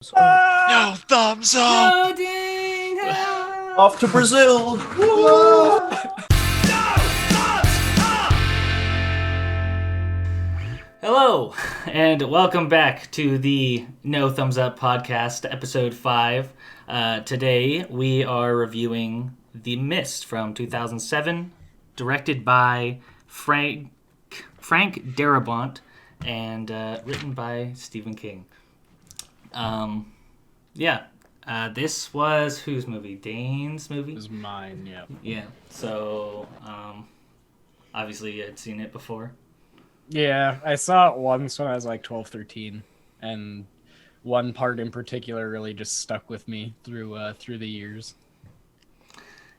No thumbs up. No, Dayne! Off to Brazil. Hello, and welcome back to the No Thumbs Up podcast, episode 5. Today we are reviewing The Mist from 2007, directed by Frank Darabont and written by Stephen King. This was whose movie? Dayne's movie? It was mine, yeah. Yeah, so obviously you had seen it before. Yeah, I saw it once when I was like 12, 13, and one part in particular really just stuck with me through the years.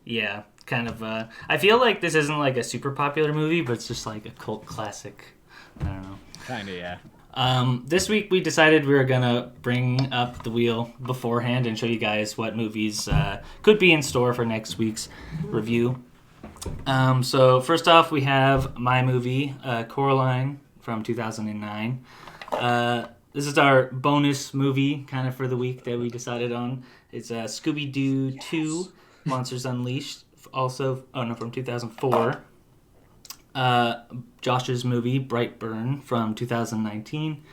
Yeah, kind of. I feel like this isn't like a super popular movie, but it's just like a cult classic. I don't know. Kinda, yeah. This week we decided we were gonna bring up the wheel beforehand and show you guys what movies could be in store for next week's review. So first off, we have my movie, Coraline from 2009. This is our bonus movie kind of for the week that we decided on. It's Scooby-Doo 2, Monsters Unleashed, also from 2004. Josh's movie, Brightburn from 2019.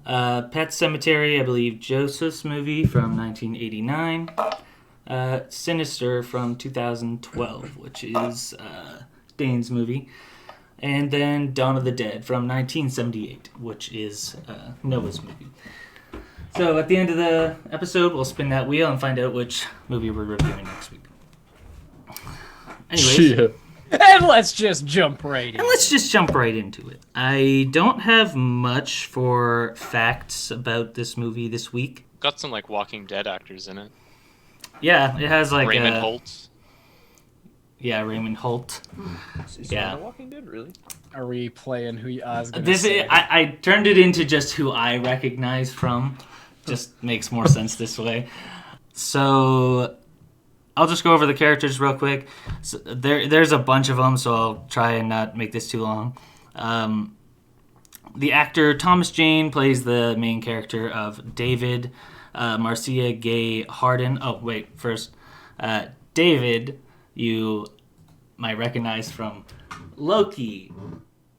Pet Cemetery, I believe Joseph's movie from 1989. Sinister from 2012, which is Dayne's movie. And then Dawn of the Dead from 1978, which is Noah's movie. So at the end of the episode, we'll spin that wheel and find out which movie we're reviewing next week. Anyways. Yeah. And let's just jump right into it. I don't have much for facts about this movie this week. Got some like Walking Dead actors in it. Yeah, it has like Raymond Holt. Yeah, Raymond Holt. Yeah. Walking Dead, really? Are we playing who you I was gonna This say? I turned it into just who I recognize from. Just makes more sense this way. So I'll just go over the characters real quick. So there's a bunch of them, so I'll try and not make this too long. The actor Thomas Jane plays the main character of David. Marcia Gay Harden. Oh, wait, first. David, you might recognize from Loki,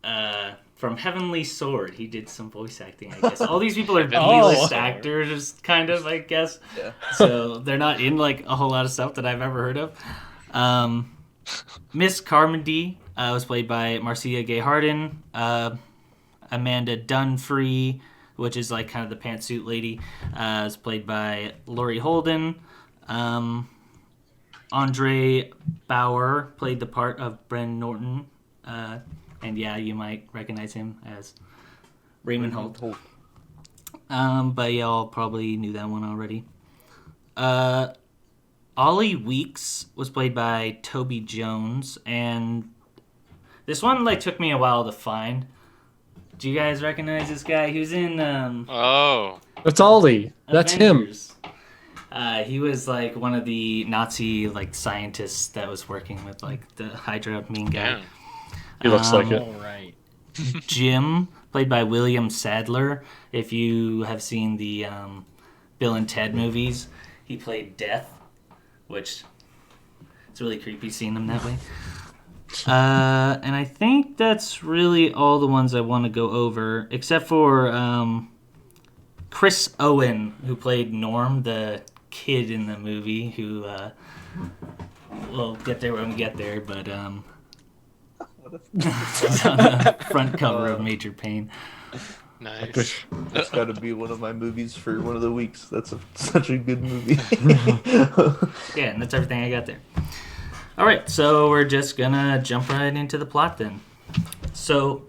from Heavenly Sword. He did some voice acting, I guess. All these people are B-list actors, kind of, I guess. Yeah. So they're not in, like, a whole lot of stuff that I've ever heard of. Miss Carmody was played by Marcia Gay Harden. Amanda Dunfree, which is, like, kind of the pantsuit lady, is played by Laurie Holden. Andre Bauer played the part of Bren Norton. And yeah, you might recognize him as Raymond Holt. But y'all probably knew that one already. Ollie Weeks was played by Toby Jones, and this one like took me a while to find. Do you guys recognize this guy? He was in That's Ollie. That's Avengers. He was like one of the Nazi like scientists that was working with like the Hydra main guy. Yeah. He looks like it. All right. Jim, played by William Sadler. If you have seen the Bill and Ted movies, he played Death, which it's really creepy seeing him that way. And I think that's really all the ones I want to go over, except for Chris Owen, who played Norm, the kid in the movie, who we'll get there when we get there, but it's on the front cover of Major Pain. Nice. That's got to be one of my movies for one of the weeks. That's such a good movie. Yeah, and that's everything I got there. All right, so we're just gonna jump right into the plot then. So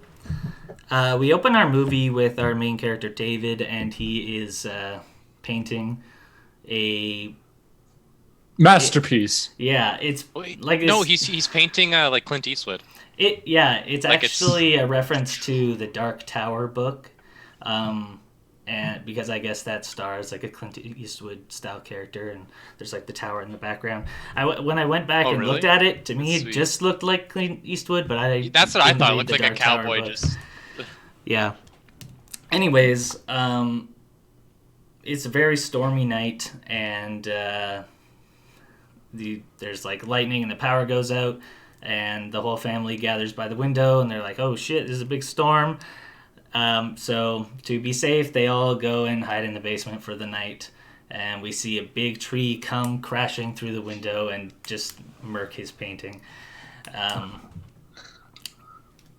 we open our movie with our main character David, and he is painting a Masterpiece. it's Wait, like no, this, he's painting like Clint Eastwood. it's like actually a reference to the Dark Tower book, and because I guess that stars like a Clint Eastwood style character, and there's like the tower in the background. When I went back and really? looked at it, to me That's it sweet. just looked like Clint Eastwood, but That's what I didn't thought. It read looked the like a Dark Tower cowboy book. just. Yeah. Anyways, it's a very stormy night, and there's like lightning and the power goes out, and the whole family gathers by the window, and they're like, oh shit, this is a big storm. So to be safe, they all go and hide in the basement for the night, and we see a big tree come crashing through the window and just murk his painting.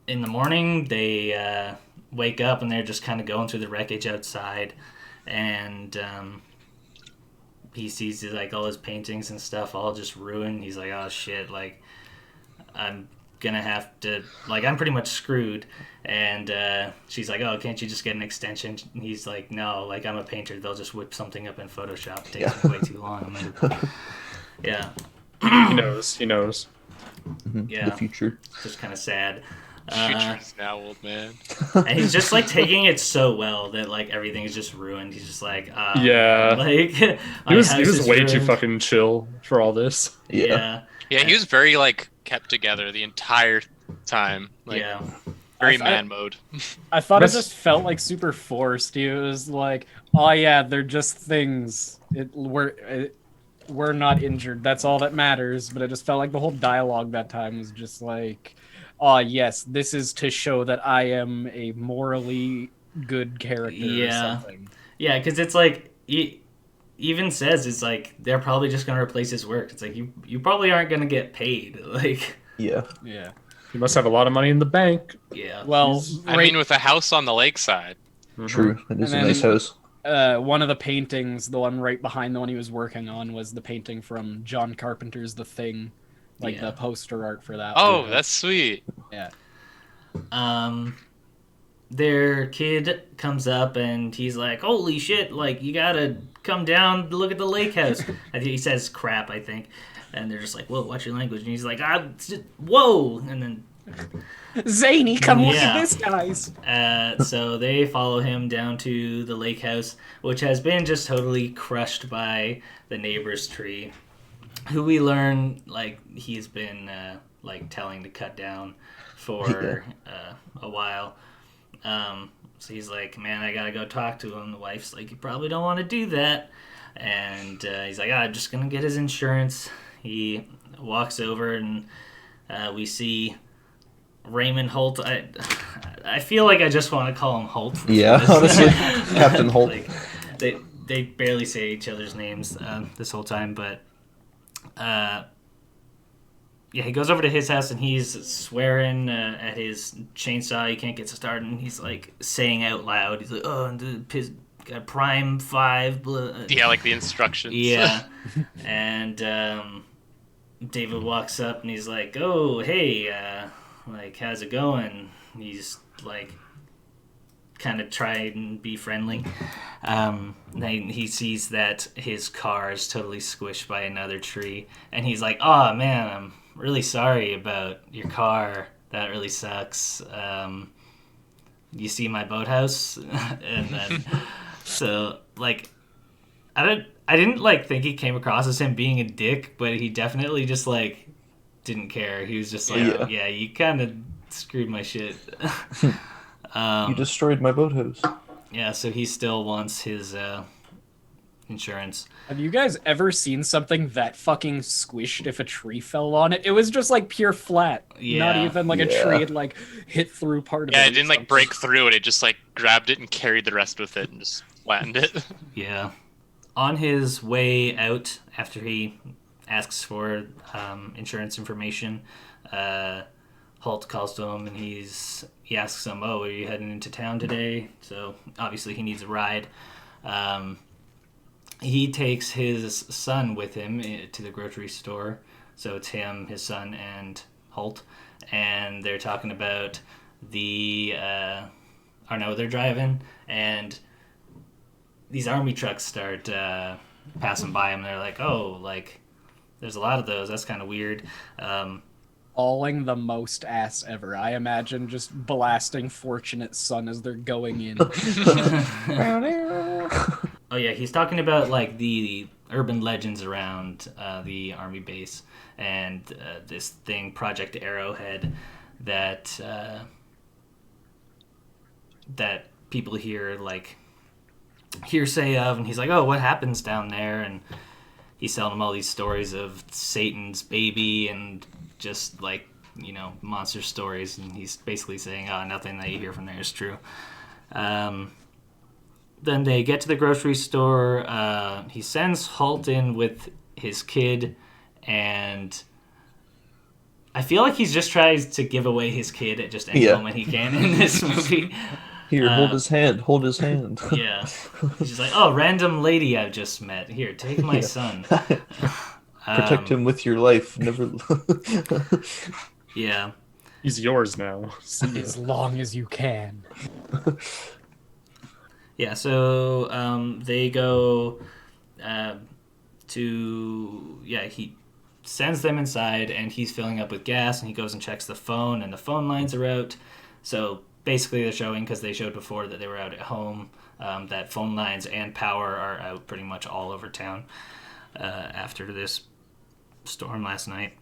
In the morning, they wake up and they're just kind of going through the wreckage outside, and he sees like all his paintings and stuff all just ruined. He's like, oh shit, like I'm gonna have to, like, I'm pretty much screwed. And she's like, oh, can't you just get an extension? And he's like, no, like, I'm a painter, they'll just whip something up in Photoshop. It takes me way too long. I'm like, yeah. He knows. Yeah, The future. just kind of sad. Future's now, old man. And he's just like taking it so well that like everything is just ruined. He's just like, Yeah. like He was way too fucking chill for all this. Yeah. Yeah, he was very like kept together the entire time. Like, Yeah. very man mode. I thought it just felt like super forced. He was like, "Oh yeah, they're just things. We're not injured. That's all that matters." But it just felt like the whole dialogue that time was just like, "Oh yes, this is to show that I am a morally good character." Or something. Yeah, because it's like he even says it's like they're probably just gonna replace his work. It's like you probably aren't gonna get paid. Like Yeah. He must have a lot of money in the bank. yeah. Well, I mean, with a house on the lakeside. True. It is a And nice then- house. one of the paintings, the one right behind the one he was working on, was the painting from John Carpenter's The Thing, like Yeah. the poster art for that. Oh, one. that's sweet. Yeah. Their kid comes up and he's like, holy shit, like you gotta come down to look at the lake house. I think he says crap, I think. And they're just like, whoa, watch your language. And he's like, whoa. And then Zany, come look Yeah. at this, guys. so they follow him down to the lake house, which has been just totally crushed by the neighbor's tree, who we learn like he's been like telling to cut down for a while. So he's like, man, I gotta go talk to him. The wife's like, you probably don't want to do that. And he's like, I'm just gonna get his insurance. He walks over and we see Raymond Holt. I feel like I just want to call him Holt. Yeah, honestly. Captain Holt. Like, they barely say each other's names this whole time, but yeah, he goes over to his house and he's swearing at his chainsaw. He can't get started, and he's like saying out loud, he's like, oh, got prime 5. Yeah, like the instructions. Yeah. And David walks up and he's like, oh, hey, like, how's it going? He's like, kind of try and be friendly. Then he sees that his car is totally squished by another tree, and he's like, oh man, I'm really sorry about your car. That really sucks. You see my boathouse? And then, so like, I didn't like think he came across as him being a dick, but he definitely just like didn't care. He was just like, yeah, you kind of screwed my shit. You destroyed my boathouse. Yeah, so he still wants his insurance. Have you guys ever seen something that fucking squished if a tree fell on it? It was just like pure flat. Yeah. Not even like a Yeah. tree had like hit through part of it. Yeah, or it didn't like something. break through it. It just like grabbed it and carried the rest with it and just flattened it. Yeah. On his way out, after he asks for insurance information, Holt calls to him and he asks him, oh, are you heading into town today? So obviously he needs a ride. He takes his son with him to the grocery store. So it's him, his son, and Holt. And they're talking about they're driving, and these army trucks start passing by him. They're like, oh, like, there's a lot of those. That's kind of weird. Hauling the most ass ever. I imagine just blasting Fortunate Son as they're going in. Oh yeah, he's talking about like the urban legends around the army base and this thing, Project Arrowhead, that that people hear like hearsay of, and he's like, oh, what happens down there? And he's telling them all these stories of Satan's baby and just like, monster stories, and he's basically saying, oh, nothing that you hear from there is true. Then they get to the grocery store. He sends Holt in with his kid, and I feel like he's just trying to give away his kid at just any moment he can in this movie. Here, hold his hand. Hold his hand. Yeah. He's just like, oh, random lady I've just met. Here, take my son. Protect him with your life. Never. Yeah. He's yours now. As long as you can. Yeah, so they go he sends them inside, and he's filling up with gas, and he goes and checks the phone, and the phone lines are out. So basically they're showing, because they showed before that they were out at home, that phone lines and power are out pretty much all over town after this storm last night.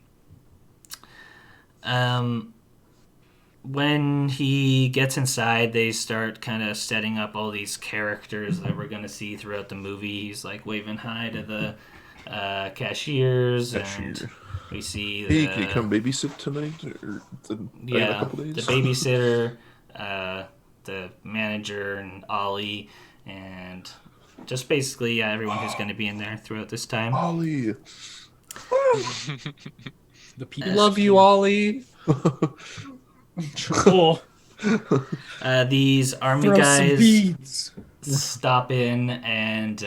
When he gets inside, they start kind of setting up all these characters that we're going to see throughout the movie. He's like waving hi to the cashiers, and we see Hey, can you come babysit tonight? Or in a couple days? The babysitter, the manager, and Ollie, and just basically everyone who's going to be in there throughout this time. Ollie! The people Love you, Ollie. Cool. These army Throw some guys beads. stop in, and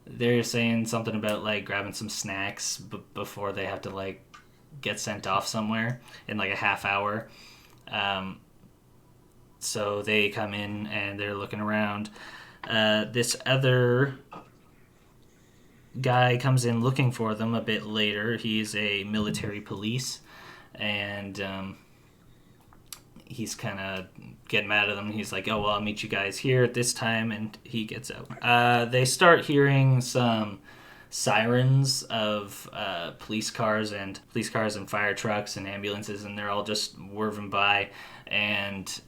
they're saying something about like grabbing some snacks before they have to like get sent off somewhere in like a half hour. So they come in and they're looking around. This other guy comes in looking for them a bit later. He's a military police, and he's kind of getting mad at them. He's like, oh, well, I'll meet you guys here at this time, and he gets out. They start hearing some sirens of police cars and fire trucks and ambulances, and they're all just whirring by, and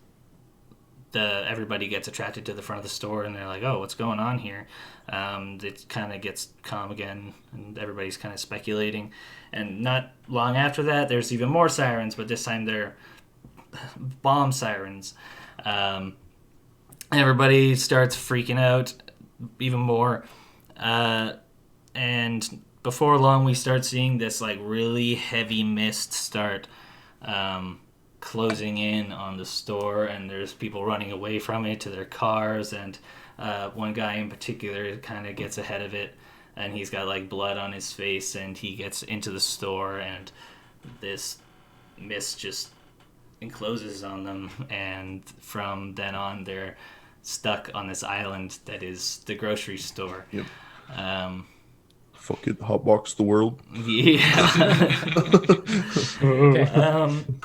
everybody gets attracted to the front of the store, and they're like, oh, what's going on here? It kind of gets calm again, and everybody's kind of speculating. And not long after that, there's even more sirens, but this time they're bomb sirens. Everybody starts freaking out even more. And before long, we start seeing this like really heavy mist start closing in on the store, and there's people running away from it to their cars, and one guy in particular kind of gets ahead of it, and he's got like blood on his face, and he gets into the store, and this mist just encloses on them, and from then on they're stuck on this island that is the grocery store. Yep. Fucking hotbox the world. Yeah. Okay.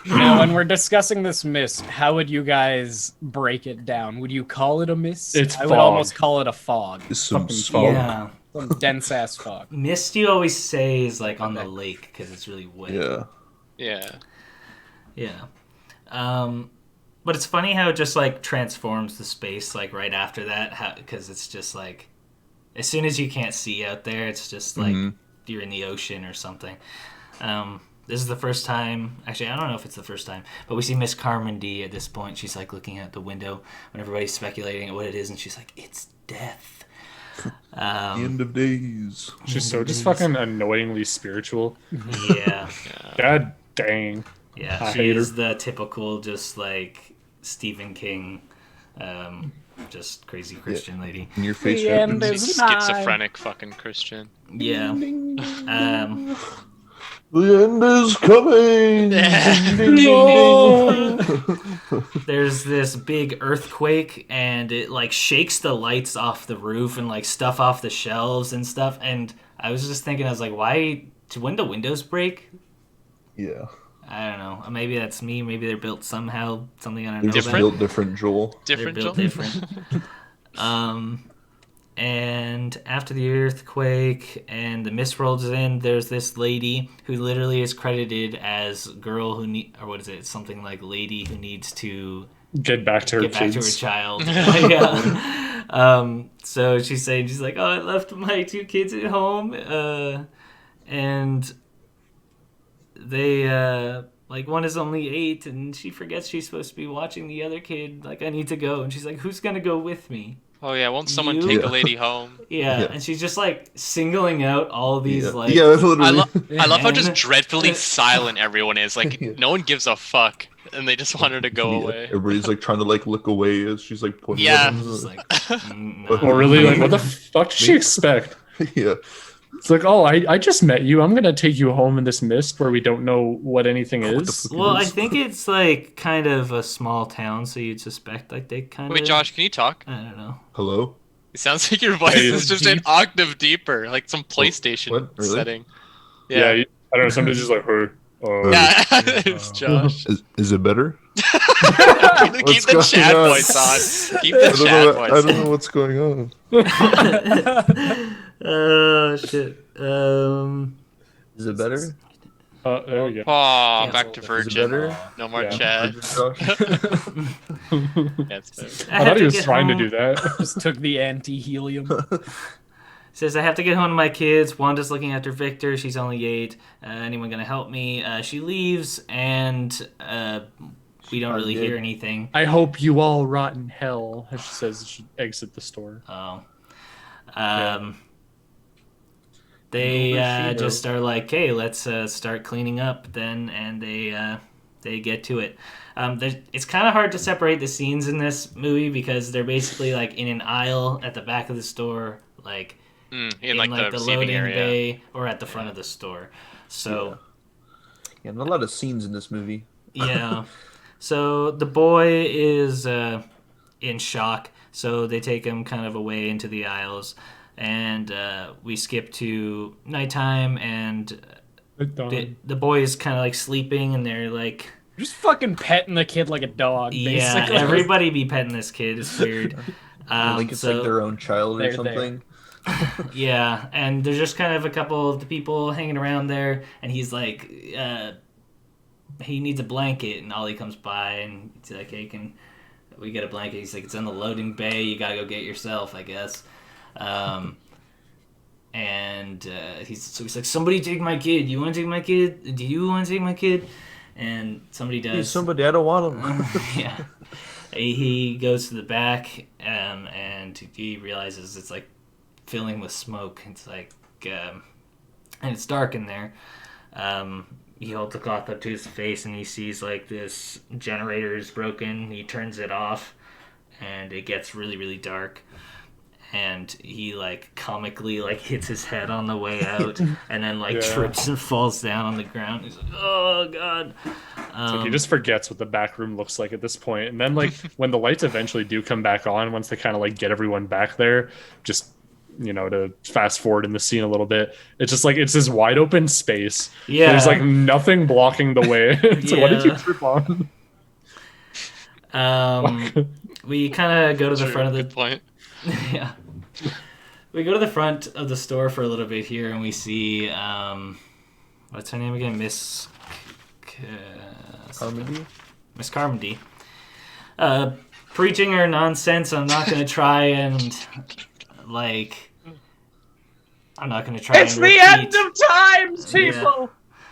Now, when we're discussing this mist, how would you guys break it down? Would you call it a mist? It's I would fog. almost call it a fog. It's some Fucking fog. Yeah. Some dense ass fog. Mist, you always say, is like on the lake because it's really wet. Yeah. Yeah. Yeah. But it's funny how it just like transforms the space like right after that, because it's just like as soon as you can't see out there, it's just like you're in the ocean or something. This is the first time, actually I don't know if it's the first time, but we see Miss Carmody at this point. She's like looking out the window when everybody's speculating at what it is, and she's like, it's death. The end of days. She's so just fucking annoyingly spiritual. Yeah. God dang. Yeah, I she hate her. is the typical just like Stephen King, just crazy Christian lady. In your face. The end happens. is nigh. Schizophrenic fucking Christian. Yeah. The end is coming. Ding, ding, ding. There's this big earthquake, and it like shakes the lights off the roof and like stuff off the shelves and stuff. And I was just thinking, I was like, when the windows break? Yeah. I don't know. Maybe that's me. Maybe they're built somehow. Something I don't They're know just about. built different, Joel. Different, They're built Joel? different. And after the earthquake and the mist rolls in, there's this lady who literally is credited as girl who something like lady who needs to Get back to her get back to her kids. child. Yeah. So she's saying, she's like, oh, I left my 2 kids at home, and they, like, one is only 8, and she forgets she's supposed to be watching the other kid. Like, I need to go. And she's like, who's gonna go with me? Oh yeah, won't someone You? take a Yeah. lady home? Yeah, Yeah. and she's just, like, singling out all these, Yeah, like... yeah, literally. I love how just Man. dreadfully silent everyone is. Like Yeah. no one gives a fuck, and they just want her to go Yeah, away. everybody's like trying to like look away as she's like pointing. Yeah. At them. Just like, Oh, really? Like, what the fuck did she expect? Yeah. It's like, oh, I just met you. I'm gonna take you home in this mist where we don't know what anything What the is. fuck? Well, I think it's, like, kind of a small town, so you'd suspect, like, they kind of... Wait, Josh, can you talk? I don't know. Hello. It sounds like your voice Hey, is just an octave deeper, like some PlayStation what? Really? setting. Yeah, Yeah. I don't know. Somebody's just like, her. Yeah, it's Josh. Is it better? Keep What's the going Chad on? voice on. Keep I the don't Chad know. voice I don't on. know what's going on. Oh, shit. Is it better? There we go. Oh, Yeah. back to Is it Virgin. better? No more Yeah. Chad. Josh? Yeah, it's better. I thought he was trying to do that. Just took the anti-helium. Says, I have to get home to my kids. Wanda's looking after Victor. She's only 8. Anyone gonna help me? She leaves, and we don't really hear anything. I hope you all rot in hell. As she says, as she exit the store. Oh. Yeah. They Well, just are like, hey, let's start cleaning up then, and they get to it. It's kind of hard to separate the scenes in this movie because they're basically like in an aisle at the back of the store, like In like the receiving loading area. bay or at the front of the store. So Yeah, not a lot of scenes in this movie. yeah. So the boy is in shock, so they take him kind of away into the aisles, and we skip to nighttime, and the boy is kind of like sleeping, and they're like, Just fucking petting the kid like a dog, yeah, basically. everybody be petting this kid. It's weird. Like it's like their own child or They're something. Yeah, and there's just kind of a couple of the people hanging around there, and he's like, he needs a blanket, and Ollie comes by, and he's like, hey, can we get a blanket? He's like, it's in the loading bay, you gotta go get it yourself, I guess. And he's like, somebody take my kid. You want to take my kid? Do you want to take my kid? And somebody does. Hey, somebody, I don't want him. Yeah. He goes to the back, and he realizes it's like filling with smoke. It's like, and it's dark in there. He holds the cloth up to his face, and he sees like this generator is broken. He turns it off, and it gets really, really dark. And he like comically like hits his head on the way out, and then like trips and falls down on the ground. He's like, "Oh God!" It's like he just forgets what the back room looks like at this point. And then like when the lights eventually do come back on, once they kind of like get everyone back there, just to fast forward in the scene a little bit, it's just like it's this wide open space. Yeah. There's like nothing blocking the way. So what did you trip on? We kind of go to the True, front of good the point. yeah. We go to the front of the store for a little bit here, and we see what's her name again, Miss Carmody? Miss Carmody. Preaching her nonsense. I'm not gonna try and like. I'm not gonna try. It's and the repeat. end of times, Yeah. people!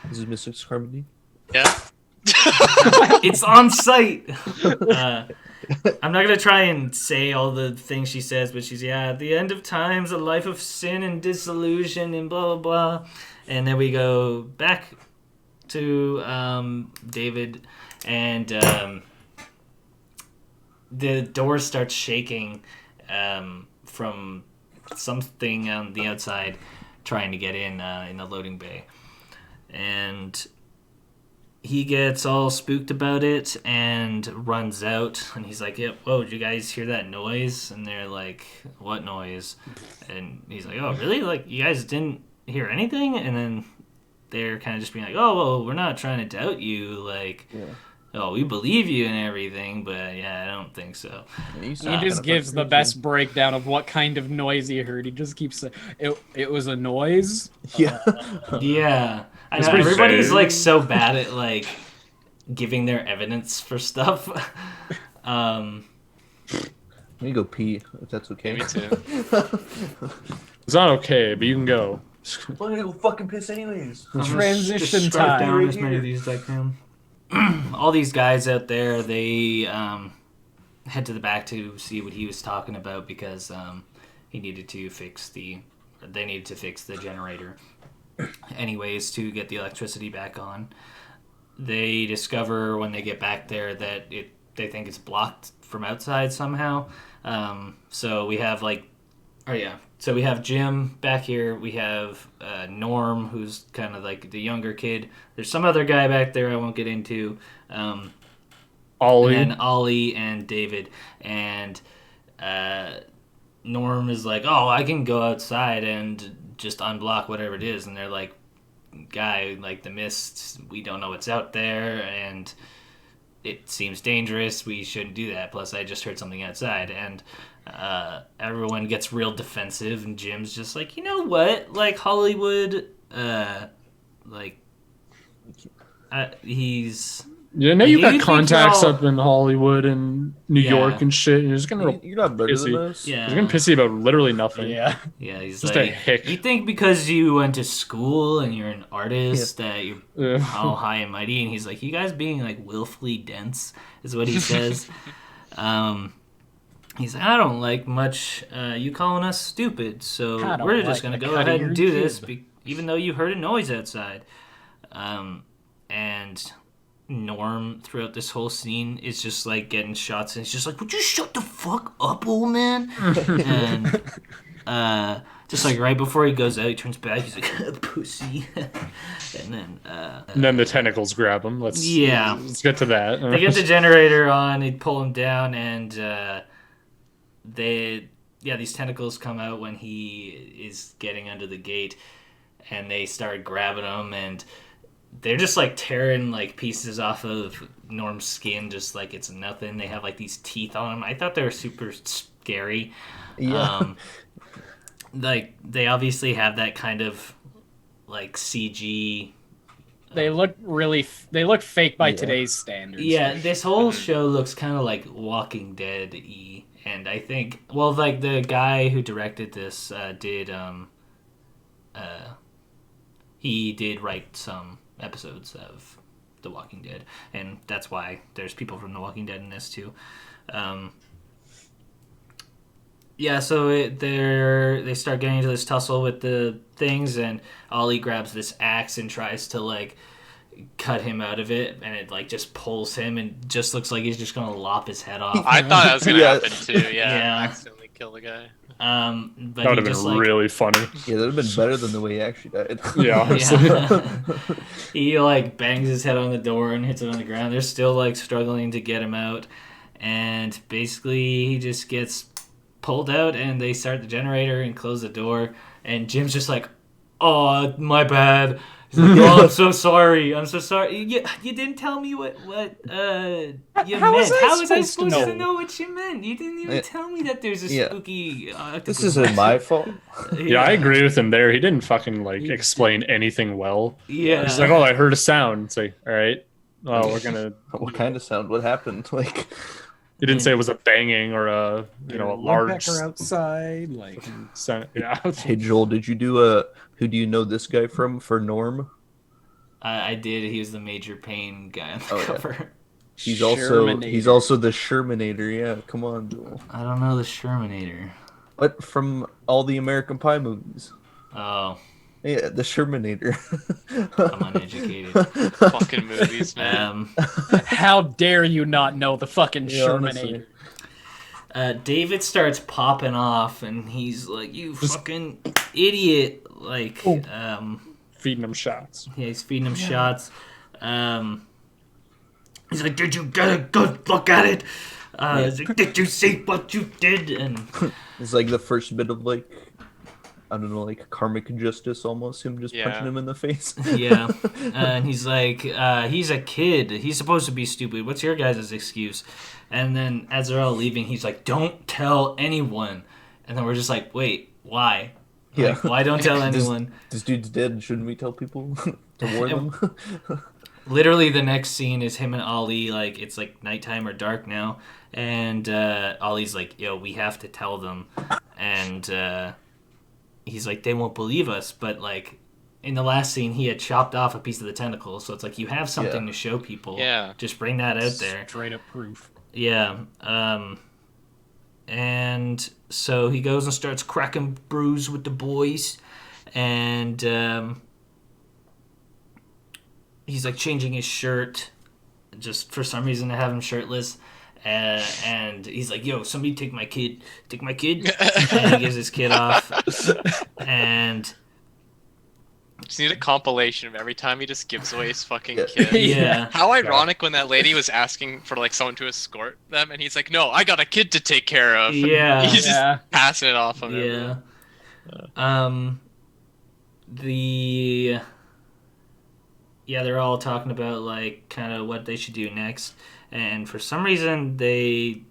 This is Mrs. Carmody. Yeah. It's on site. I'm not gonna try and say all the things she says, but she's at the end of times, a life of sin and disillusion and blah blah blah. And then we go back to David, and the door starts shaking from something on the outside trying to get in the loading bay, and he gets all spooked about it and runs out, and he's like, whoa, did you guys hear that noise? And they're like, what noise? And he's like, oh, really? Like, you guys didn't hear anything? And then they're kind of just being like, oh, well, we're not trying to doubt you. Like, oh, we believe you and everything, but yeah, I don't think so. He just gives the best breakdown of what kind of noise he heard. He just keeps saying, it was a noise? Yeah. Yeah. I know, pretty everybody's vague. like so bad at like giving their evidence for stuff. Let me go pee, if that's okay. Me too. It's not okay, but you can go. I'm gonna go fucking piss anyways. I'm gonna Transition just start time. down Right as many here. of these as I can. All these guys out there, they head to the back to see what he was talking about because he needed to fix the. They needed to fix the generator. Anyways, to get the electricity back on, they discover when they get back there that they think it's blocked from outside somehow. So we have so we have Jim back here. We have Norm, who's kind of like the younger kid. There's some other guy back there I won't get into. Ollie. And then Ollie and David. And Norm is like, oh, I can go outside and just unblock whatever it is. And they're like, guy, like the mist, we don't know what's out there. And it seems dangerous. We shouldn't do that. Plus, I just heard something outside. And everyone gets real defensive. And Jim's just like, you know what? Like, Hollywood, he's... Yeah, now you You got think contacts y'all- up in Hollywood and New Yeah. York and shit, and you're just gonna You're not better pissy. than us. Yeah. He's gonna pissy about literally nothing. Yeah. Yeah, he's Just like, a hick. you think because you went to school and you're an artist that you're Yeah. all high and mighty, and he's like, you guys being like willfully dense is what he says. He's like, I don't like much you calling us stupid, so I don't we're just like gonna the go cut of ahead your and do this, jib." even though you heard a noise outside. And Norm throughout this whole scene is just like getting shots, and he's just like, would you shut the fuck up, old man? And just like right before he goes out, he turns back, he's like, pussy. And then And then the tentacles grab him. Let's get to that. they get the generator on, they pull him down, and these tentacles come out when he is getting under the gate, and they start grabbing him, and they're just like tearing like pieces off of Norm's skin, just like it's nothing. They have like these teeth on them. I thought they were super scary. Yeah. Like they obviously have that kind of like CG. They look fake by Yeah. today's standards. Yeah, this whole show looks kind of like Walking Dead-y, and I think like the guy who directed this he did write some episodes of The Walking Dead, and that's why there's people from The Walking Dead in this too. So they start getting into this tussle with the things, and Ollie grabs this axe and tries to like cut him out of it, and it like just pulls him and just looks like he's just gonna lop his head off. I thought that was gonna Yeah. happen too. Yeah, Yeah. accidentally kill the guy. But That would he have just been like really funny. Yeah, that'd have been better than the way he actually died. Yeah, honestly. Yeah. He like bangs his head on the door and hits it on the ground. They're still like struggling to get him out, and basically he just gets pulled out, and they start the generator and close the door, and Jim's just like, oh, my bad. He's like, oh, I'm so sorry. You didn't tell me what you meant. How was I supposed to know what you meant? You didn't even tell me that there's a Yeah. spooky octopus. This isn't my fault. Yeah, I agree with him there. He didn't fucking like explain anything well. Yeah. He's like, oh, I heard a sound. It's like, all right, well, we're gonna. What kind of sound? What happened? Like, He didn't say it was a banging or a a large Woodpecker outside, like sound. Yeah. hey Joel, did you do who do you know this guy from for Norm? I did. He was the Major Payne guy on the Oh, yeah. cover. He's Shermanator. also the Shermanator. Yeah, come on, Joel. I don't know the Shermanator. What from all the American Pie movies? Oh, Yeah, the Shermanator. I'm uneducated. Fucking movies, man. how dare you not know the fucking Yeah, honestly. Shermanator? David starts popping off, and he's like, "You fucking idiot!" Like, Feeding him shots. yeah, he's feeding him shots. He's like, "Did you get a good look at it? He's like, did you see what you did?" And It's like the first bit of like, I don't know, like karmic justice almost. Him just Yeah. punching him in the face. yeah, and he's like, he's a kid. He's supposed to be stupid. What's your guys' excuse? And then as they're all leaving, he's like, "Don't tell anyone." And then we're just like, "Wait, why? Yeah. Like, why don't tell anyone?" This dude's dead. Shouldn't we tell people to warn them? literally the next scene is him and Ollie, like it's like nighttime or dark now, and Ollie's like, yo, we have to tell them, and he's like, they won't believe us, but like in the last scene he had chopped off a piece of the tentacle, so it's like you have something to show people. Yeah. Just bring that out there. Straight up proof. Yeah. And so he goes and starts cracking brews with the boys, and he's like changing his shirt, just for some reason to have him shirtless. And he's like, "Yo, somebody take my kid, and he gives his kid off, and Just need a compilation of every time he just gives away his fucking kid. yeah, How ironic when that lady was asking for like someone to escort them, and he's like, "No, I got a kid to take care of." Yeah. He's Yeah. just passing it off on yeah. everyone. They're all talking about like kind of what they should do next, and for some reason they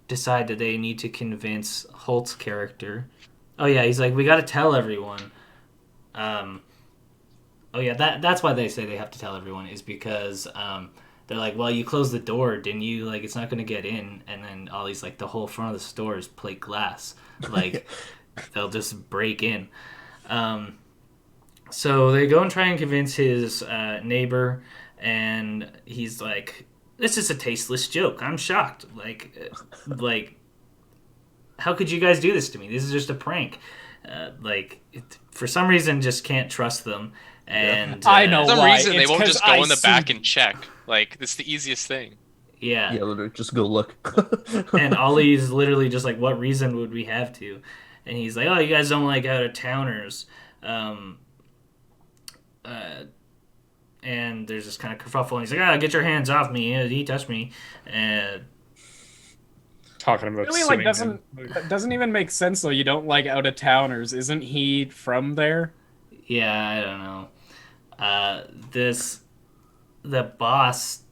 decide that they need to convince Holt's character. Oh yeah, he's like, we got to tell everyone. Oh yeah, that's why they say they have to tell everyone, is because they're like, well, you closed the door, didn't you? Like, it's not going to get in. And then Ollie's like, the whole front of the store is plate glass. Like, they'll just break in. So they go and try and convince his neighbor, and he's like, this is a tasteless joke. I'm shocked. Like, how could you guys do this to me? This is just a prank. For some reason, just can't trust them. And I know For some why. reason, they It's won't 'cause just go I in the back see- and check. Like, it's the easiest thing. Yeah. Yeah, literally, just go look. And Ollie's literally just like, what reason would we have to? And he's like, oh, you guys don't like out of towners. And there's this kind of kerfuffle. And he's like, get your hands off me. He touched me. And Talking about Really, suing like, him. that doesn't even make sense though. You don't like out of towners. Isn't he from there? yeah, I don't know. The boss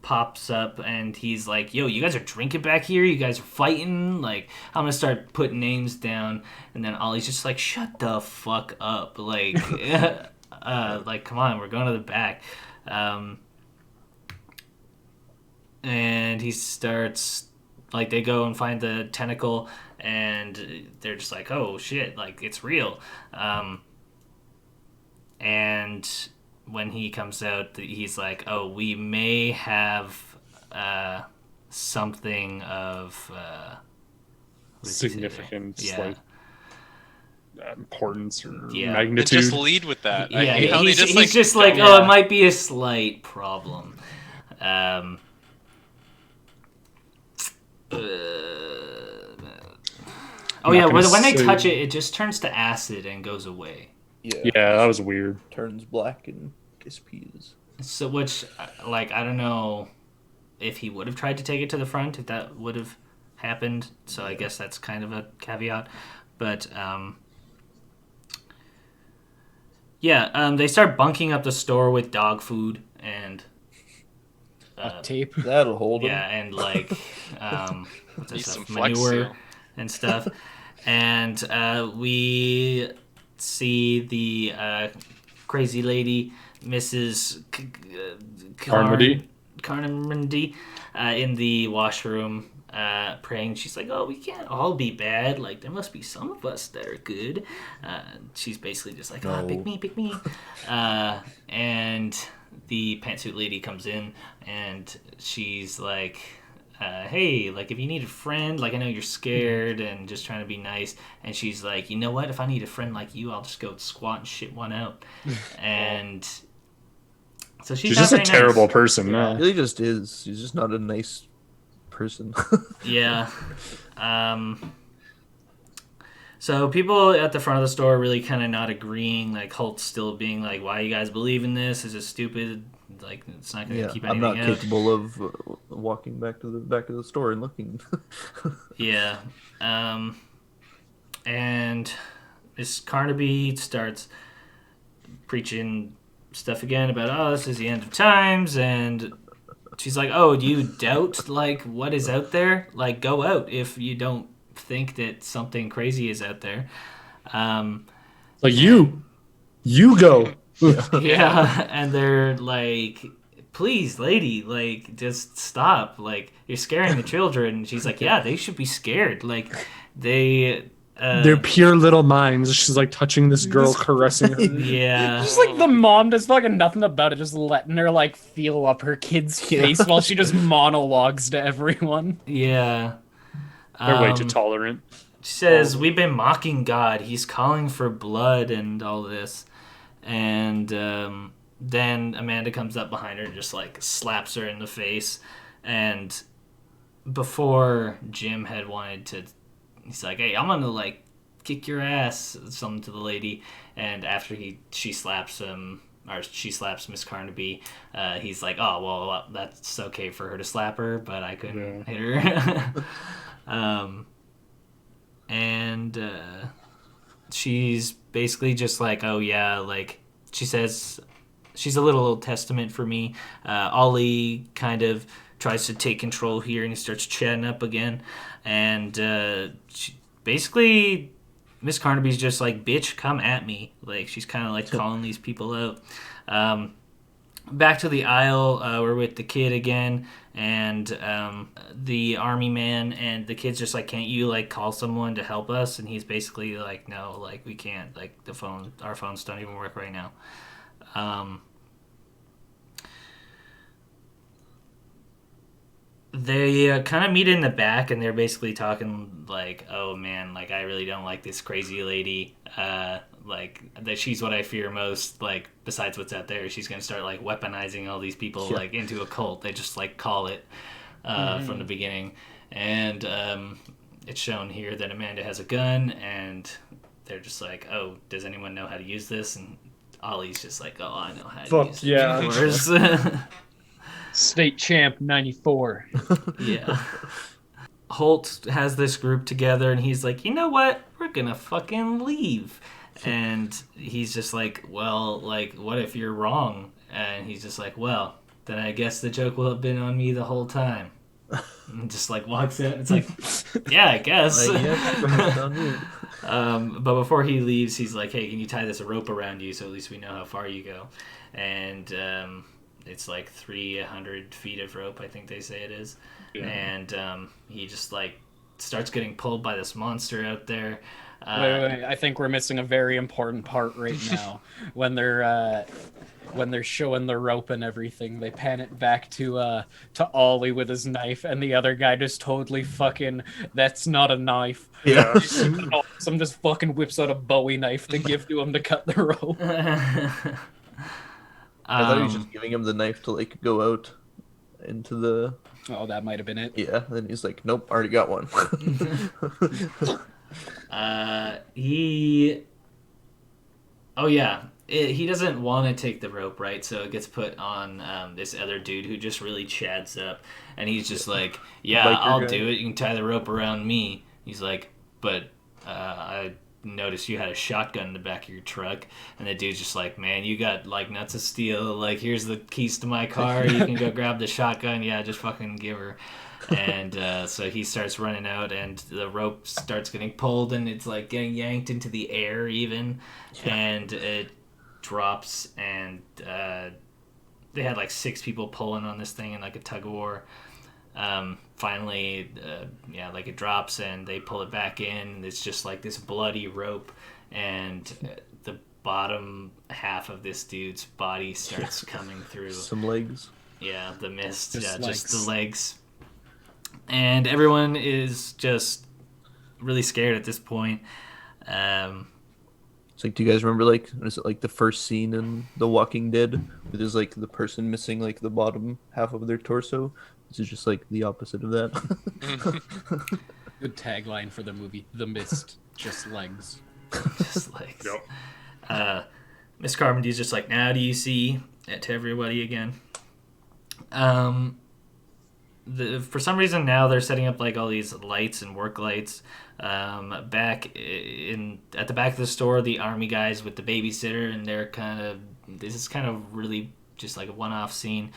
pops up and he's like, yo, you guys are drinking back here? You guys are fighting? Like, I'm gonna start putting names down. And then Ollie's just like, shut the fuck up. Like, like, come on, we're going to the back. And he starts, like, they go and find the tentacle, and they're just like, oh shit, like, it's real. And when he comes out, he's like, oh, we may have something of what does he say there? Significance, Yeah. like importance or Yeah. And magnitude. just lead with that. I Yeah, hate how they he's just, he's just like, don't- oh, Yeah. it might be a slight problem. Uh, oh Not yeah, gonna when they say- touch it, it just turns to acid and goes away. Yeah, that was weird. Turns black and disappears. So, which, like, I don't know if he would have tried to take it to the front, if that would have happened. So I guess that's kind of a caveat. But, they start bunking up the store with dog food and, A tape. That'll hold him. yeah, and, like, what's that Need stuff? some Flex Manure Seal. and stuff. And we see the crazy lady, Mrs. Carmody. Carmody, in the washroom praying. She's like, oh, we can't all be bad. Like, there must be some of us that are good. She's basically just like, oh, No. pick me. And the pantsuit lady comes in, and she's like, hey, like, if you need a friend, like, I know you're scared and just trying to be nice. And she's like, you know what? If I need a friend like you, I'll just go squat and shit one out. And so She's not just a very nice. terrible person. No. Really just is. She's just not a nice person. Yeah. So people at the front of the store really kind of not agreeing. Like, Holt's still being like, why you guys believe in this? Is it stupid? Like, it's not going to Yeah, keep I'm not anything out. capable of walking back to the back of the store and looking. Yeah. And Miss Carnaby starts preaching stuff again about, oh, this is the end of times. And she's like, oh, do you doubt, like, what is out there? Like, go out if you don't think that something crazy is out there. Like you go. Yeah, and they're like, please, lady, like, just stop. Like, you're scaring the children. And she's like, yeah, they should be scared. Like, they, They're pure little minds. She's like touching this girl, This- caressing her. yeah. Just like the mom does fucking nothing about it, just letting her like feel up her kid's face while she just monologues to everyone. Yeah. They're way too Um, tolerant. She says, we've been mocking God. He's calling for blood and all this. And then Amanda comes up behind her and just like slaps her in the face. And before Jim had wanted to, he's like, hey, I'm gonna like kick your ass, something to the lady. And after she slaps him, or she slaps Miss Carnaby, he's like, oh, well, that's okay for her to slap her, but I couldn't hit her. And she's basically just like, oh yeah, like she says, she's a little testament for me. Ollie kind of tries to take control here, and he starts chatting up again, and basically Miss Carnaby's just like, bitch, come at me. Like, she's kind of like calling these people out. Back to the aisle, we're with the kid again, and the army man, and the kid's just like, can't you like call someone to help us? And he's basically like, no, like we can't, like our phones don't even work right now. They kind of meet in the back, and they're basically talking like, oh man, like I really don't like this crazy lady, like that she's what I fear most, like besides what's out there. She's gonna start like weaponizing all these people like into a cult. They just like call it from the beginning. And it's shown here that Amanda has a gun, and they're just like, oh, does anyone know how to use this? And Ollie's just like, oh, I know how to Fuck use yeah. it, of course. State champ 94. Yeah. Holt has this group together, and he's like, you know what? We're gonna fucking leave. And he's just like, well, like, what if you're wrong? And he's just like, well, then I guess the joke will have been on me the whole time. And just like walks out. It's like, yeah, I guess. Like, yeah, it's on you. But before he leaves, he's like, hey, can you tie this rope around you so at least we know how far you go? And it's like 300 feet of rope, I think they say it is. Yeah. And he just like starts getting pulled by this monster out there. Wait, I think we're missing a very important part right now. when they're showing the rope and everything, they pan it back to Ollie with his knife, and the other guy just totally fucking, that's not a knife. Yeah. Some just fucking whips out a Bowie knife to give to him to cut the rope. I thought he was just giving him the knife to like go out into the. Oh, that might have been it. Yeah. Then he's like, nope, already got one. He doesn't want to take the rope, right? So it gets put on this other dude who just really chads up, and he's just like, yeah, Biker I'll guy. do it. You can tie the rope around me. He's like, but I noticed you had a shotgun in the back of your truck. And the dude's just like, man, you got like nuts of steel. Like, here's the keys to my car. You can go grab the shotgun. Yeah, just fucking give her. And so he starts running out, and the rope starts getting pulled, and it's like getting yanked into the air even. And it drops, and they had like 6 people pulling on this thing in like a tug of war. Finally, like it drops, and they pull it back in, and it's just like this bloody rope, and the bottom half of this dude's body starts coming through. Some legs. Yeah, the mist. Just Just the legs. legs. And everyone is just really scared at this point. It's like, do you guys remember like, is it like the first scene in The Walking Dead where there's like the person missing like the bottom half of their torso? This is just like the opposite of that. Good tagline for the movie, The Mist, just legs. Just legs. Yep. Miss Carpenter's just like, now do you see it to everybody again? For some reason now they're setting up like all these lights and work lights. At the back of the store, the army guys with the babysitter, and this is kind of really just like a one-off scene.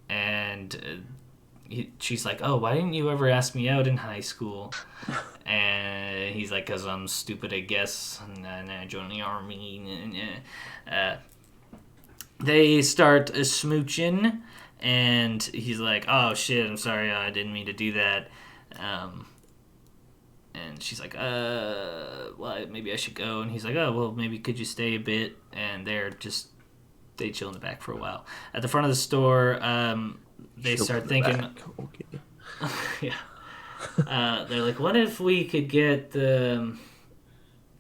And she's like, "Oh, why didn't you ever ask me out in high school?" And he's like, "Cause I'm stupid, I guess, and I joined the army." They start smooching, and he's like, "Oh shit, I'm sorry, I didn't mean to do that." And she's like, well, maybe I should go. And he's like, "Oh, well, maybe could you stay a bit?" And they chill in the back for a while. At the front of the store, they Chill start in the thinking, back. Okay. yeah. They're like, "What if we could get the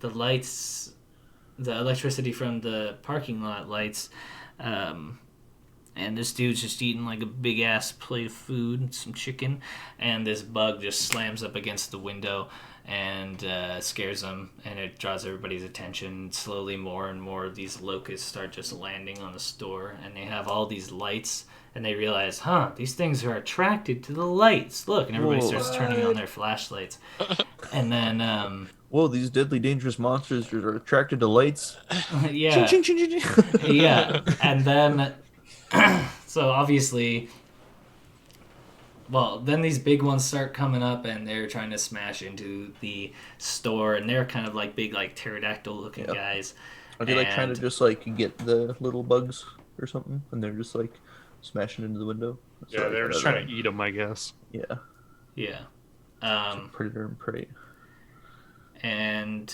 lights, the electricity from the parking lot lights?" And this dude's just eating like a big ass plate of food, some chicken, and this bug just slams up against the window and scares him, and it draws everybody's attention. Slowly, more and more of these locusts start just landing on the store, and they have all these lights, and they realize, these things are attracted to the lights. Look, and everybody starts turning on their flashlights, and then Whoa, these deadly dangerous monsters are attracted to lights. yeah, Ching, ching, ching, ching. yeah, and then so obviously, well, then these big ones start coming up, and they're trying to smash into the store, and they're kind of like big, like pterodactyl looking guys. Are they like trying to And- just like get the little bugs or something, and they're just like smashing into the window? That's Yeah, what I they're got just out trying of to eat them, I guess. that. Yeah, Yeah. predator and prey. And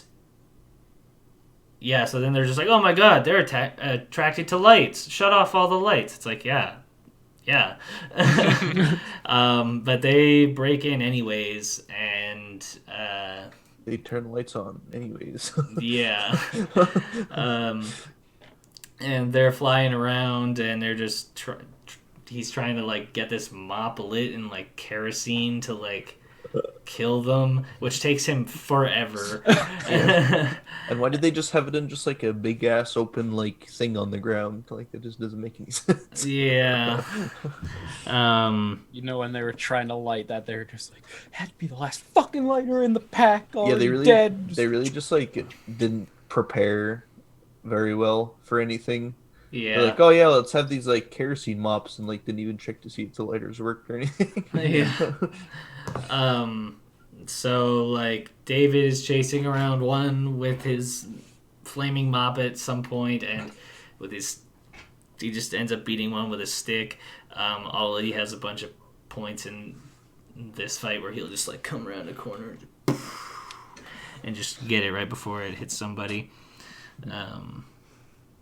yeah, so then they're just like, "Oh my god, they're attracted to lights. Shut off all the lights." It's like, yeah. But they break in anyways, and They turn the lights on anyways. yeah. And they're flying around, and they're just he's trying to like get this mop lit in like kerosene to like kill them, which takes him forever. And why did they just have it in just like a big ass open like thing on the ground? Like that just doesn't make any sense. Yeah. You know, when they were trying to light that, they were just like, had to be the last fucking lighter in the pack. Yeah, Already they really dead. they really just like didn't prepare very well for anything. They're Yeah. like, oh yeah, let's have these like kerosene mops, and like didn't even check to see if the lighters worked or anything. Yeah. So like David is chasing around one with his flaming mop at some point, and with his he just ends up beating one with a stick. Ollie has a bunch of points in this fight where he'll just like come around a corner and just get it right before it hits somebody.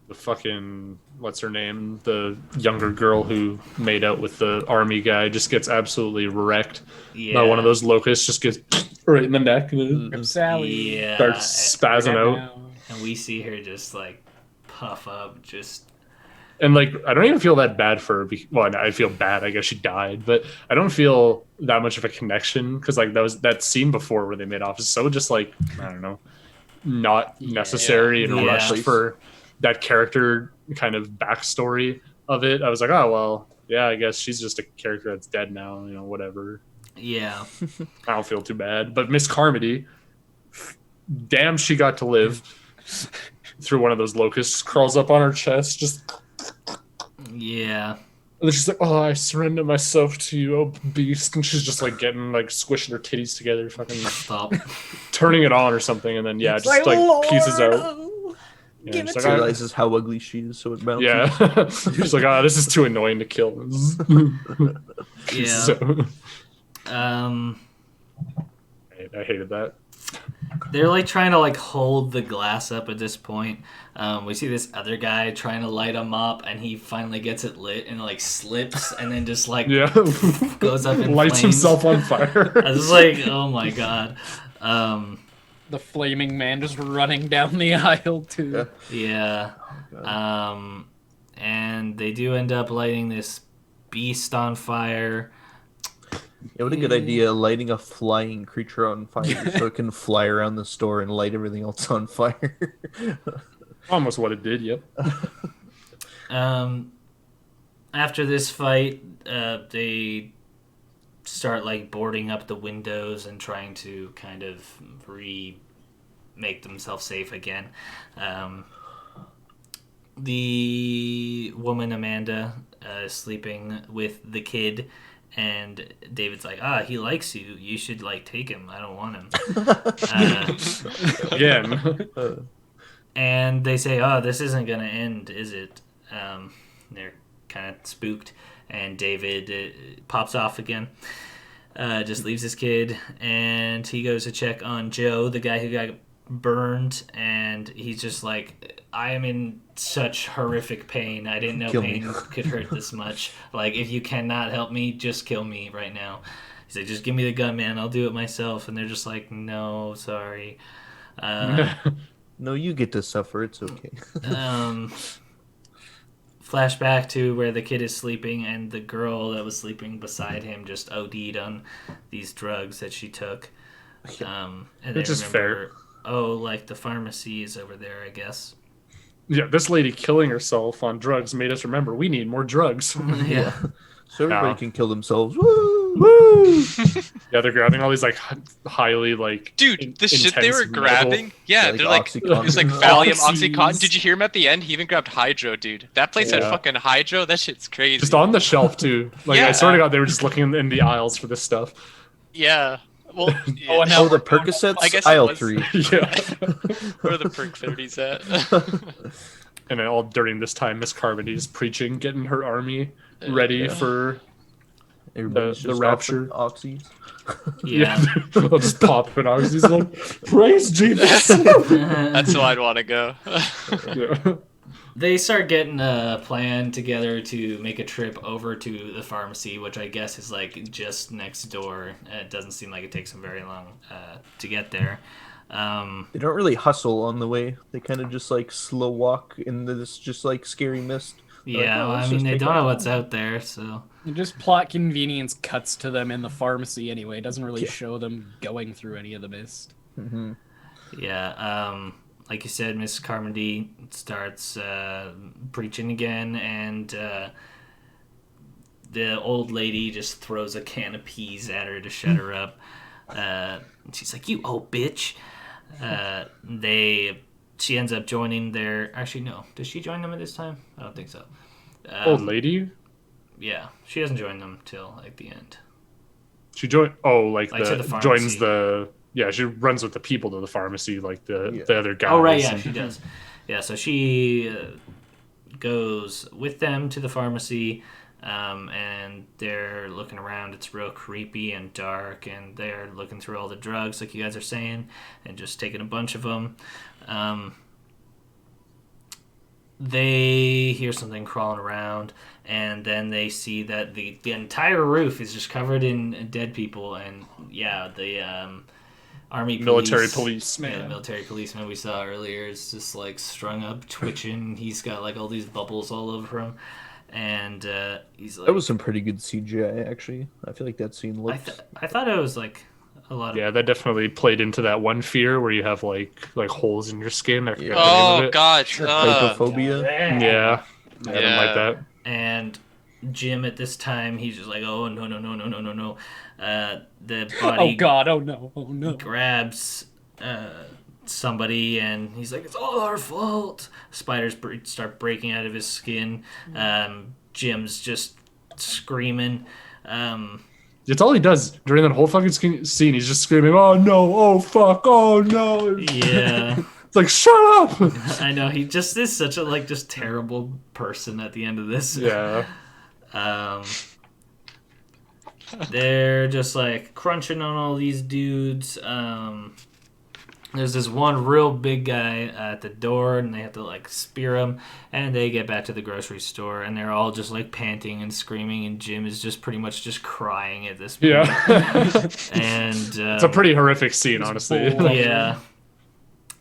The fucking what's her name? The younger girl who made out with the army guy just gets absolutely wrecked. Yeah. By one of those locusts just gets right in the neck and Mm. Rip Sally. Yeah. starts spazzing out. And we see her just like puff up, just And like, I don't even feel that bad for her. Well, I feel bad. I guess she died, but I don't feel that much of a connection because like that scene before where they made off is so just like I don't know, not necessary and Yeah. rushed for that character kind of backstory of it. I was like, oh well, yeah, I guess she's just a character that's dead now. You know, whatever. yeah. I don't feel too bad. But Miss Carmody, damn, she got to live through one of those locusts. Crawls up on her chest, just. Yeah. And then she's like, "Oh, I surrender myself to you, oh beast." And she's just like getting like squishing her titties together, fucking Stop. turning it on or something, and then It's just like Lord, pieces out. oh, Yeah, give she's it like, She to realizes how ugly she is, so it bounces. yeah. She's like, "Oh, this is too annoying to kill." Yeah. So, Um, I hated that. they're like trying to like hold the glass up at this point. We see this other guy trying to light a mop, and he finally gets it lit and like slips, and then just like Yeah, goes up in lights flames. himself on fire. I was like, oh my god. The flaming man just running down the aisle too. Yeah. Yeah. And they do end up lighting this beast on fire. Yeah, what a good idea, lighting a flying creature on fire so it can fly around the store and light everything else on fire. Almost what it did. Yep. After this fight, they start like boarding up the windows and trying to kind of make themselves safe again. The woman Amanda is sleeping with the kid, And David's like, he likes you. You should like take him. I don't want him. Again. And they say, this isn't gonna end, is it? They're kind of spooked, and David pops off again. Just leaves his kid, and he goes to check on Joe, the guy who got burned, and he's just like, I am in such horrific pain. I didn't know Kill pain me. could hurt this much. Like, if you cannot help me, just kill me right now. He's like, just give me the gun, man. I'll do it myself. And they're just like, no, sorry. No, you get to suffer. It's okay. Flashback to where the kid is sleeping, and the girl that was sleeping beside him just OD'd on these drugs that she took. And they Which is remember, like the pharmacy is over there, I guess. Yeah, this lady killing herself on drugs made us remember we need more drugs. Yeah. So everybody Yeah. can kill themselves. Woo! Woo! Yeah, they're grabbing all these like highly like Dude, the shit they intense were metal- grabbing, yeah, Like they're like, Oxycontin. it's like Valium, Oxys. Oxycontin. Did you hear him at the end? He even grabbed Hydro, dude. That place had Yeah. fucking Hydro. That shit's crazy. Just on the shelf too. Like Yeah. I swear to God, they were just looking in the aisles for this stuff. Yeah. Well, yeah. Oh, and Oh, now the Percocets, I guess it aisle was- 3. Yeah. Where are the perk 30s at? And then all during this time, Miss Carmody is preaching, getting her army ready Yeah. for Everybody's the just rapture. Oxys. Yeah. They'll just pop in Oxy's like, praise Jesus. That's how I'd want to go. Yeah. They start getting a plan together to make a trip over to the pharmacy, which I guess is like just next door. It doesn't seem like it takes them very long to get there. They don't really hustle on the way. They kind of just like slow walk in this just like scary mist. They're like, Yeah, "Oh, well, let's I mean, just they take don't our know what's time." out there, so. And just plot convenience cuts to them in the pharmacy anyway. It doesn't really show them going through any of the mist. Yeah, like you said, Miss Carmody starts preaching again, and the old lady just throws a can of peas at her to shut her up. She's like, "You old bitch." She ends up joining their. Actually, no. Does she join them at this time? I don't think so. Old lady? Yeah, she doesn't join them till like the end. She joined. Oh, like Like to the the pharmacy. joins the. Yeah, she runs with the people to the pharmacy, like the other guys. Oh right, yeah, and- she does. Yeah, so she goes with them to the pharmacy, and they're looking around. It's real creepy and dark, and they're looking through all the drugs, like you guys are saying, and just taking a bunch of them. They hear something crawling around, and then they see that the entire roof is just covered in dead people, and yeah, the army Military police, yeah, man. the military policeman we saw earlier is just like strung up, twitching. He's got like all these bubbles all over him, and he's like. That was some pretty good CGI, actually. I feel like that scene looks. I thought it was like a lot of. Yeah, that definitely played into that one fear where you have like holes in your skin. I forget the name Oh of it. god. Trypophobia. Yeah, I didn't Yeah. like that. And Jim at this time, he's just like, oh no. The Oh body god, oh no, oh no. grabs somebody, and he's like, it's all our fault. Spiders start breaking out of his skin. Jim's just screaming. It's all he does during that whole fucking scene. He's just screaming, "Oh no! Oh fuck! Oh no!" Yeah. It's like, shut up! I know, he just is such a like just terrible person at the end of this. Yeah. They're just like crunching on all these dudes. There's this one real big guy at the door, and they have to like spear him. And they get back to the grocery store, and they're all just like panting and screaming. And Jim is just pretty much just crying at this point. Yeah. And It's a pretty horrific scene, honestly. yeah.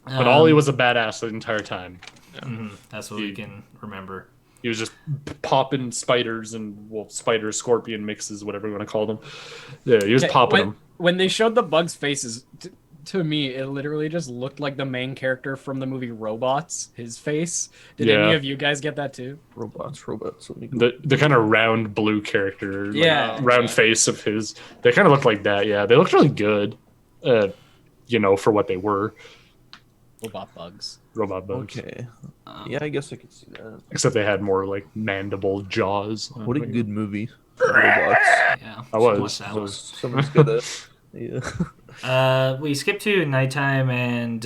But Ollie was a badass the entire time. That's what we can remember. He was just popping spiders and spider scorpion mixes, whatever you want to call them. Yeah, he was popping them. When they showed the bugs' faces, to me, it literally just looked like the main character from the movie Robots. His face. Did any Yeah. of you guys get that too? Robots. Let me The kind of round blue character, like, Yeah. round face of his. They kind of look like that. Yeah, they looked really good. For what they were, Robot bugs. robot bugs. Okay. Yeah, I guess I could see that. Except they had more like mandible jaws. What a good movie. robots. Yeah, I should watch was. that I one. was. Someone's gotta. Yeah. We skip to nighttime, and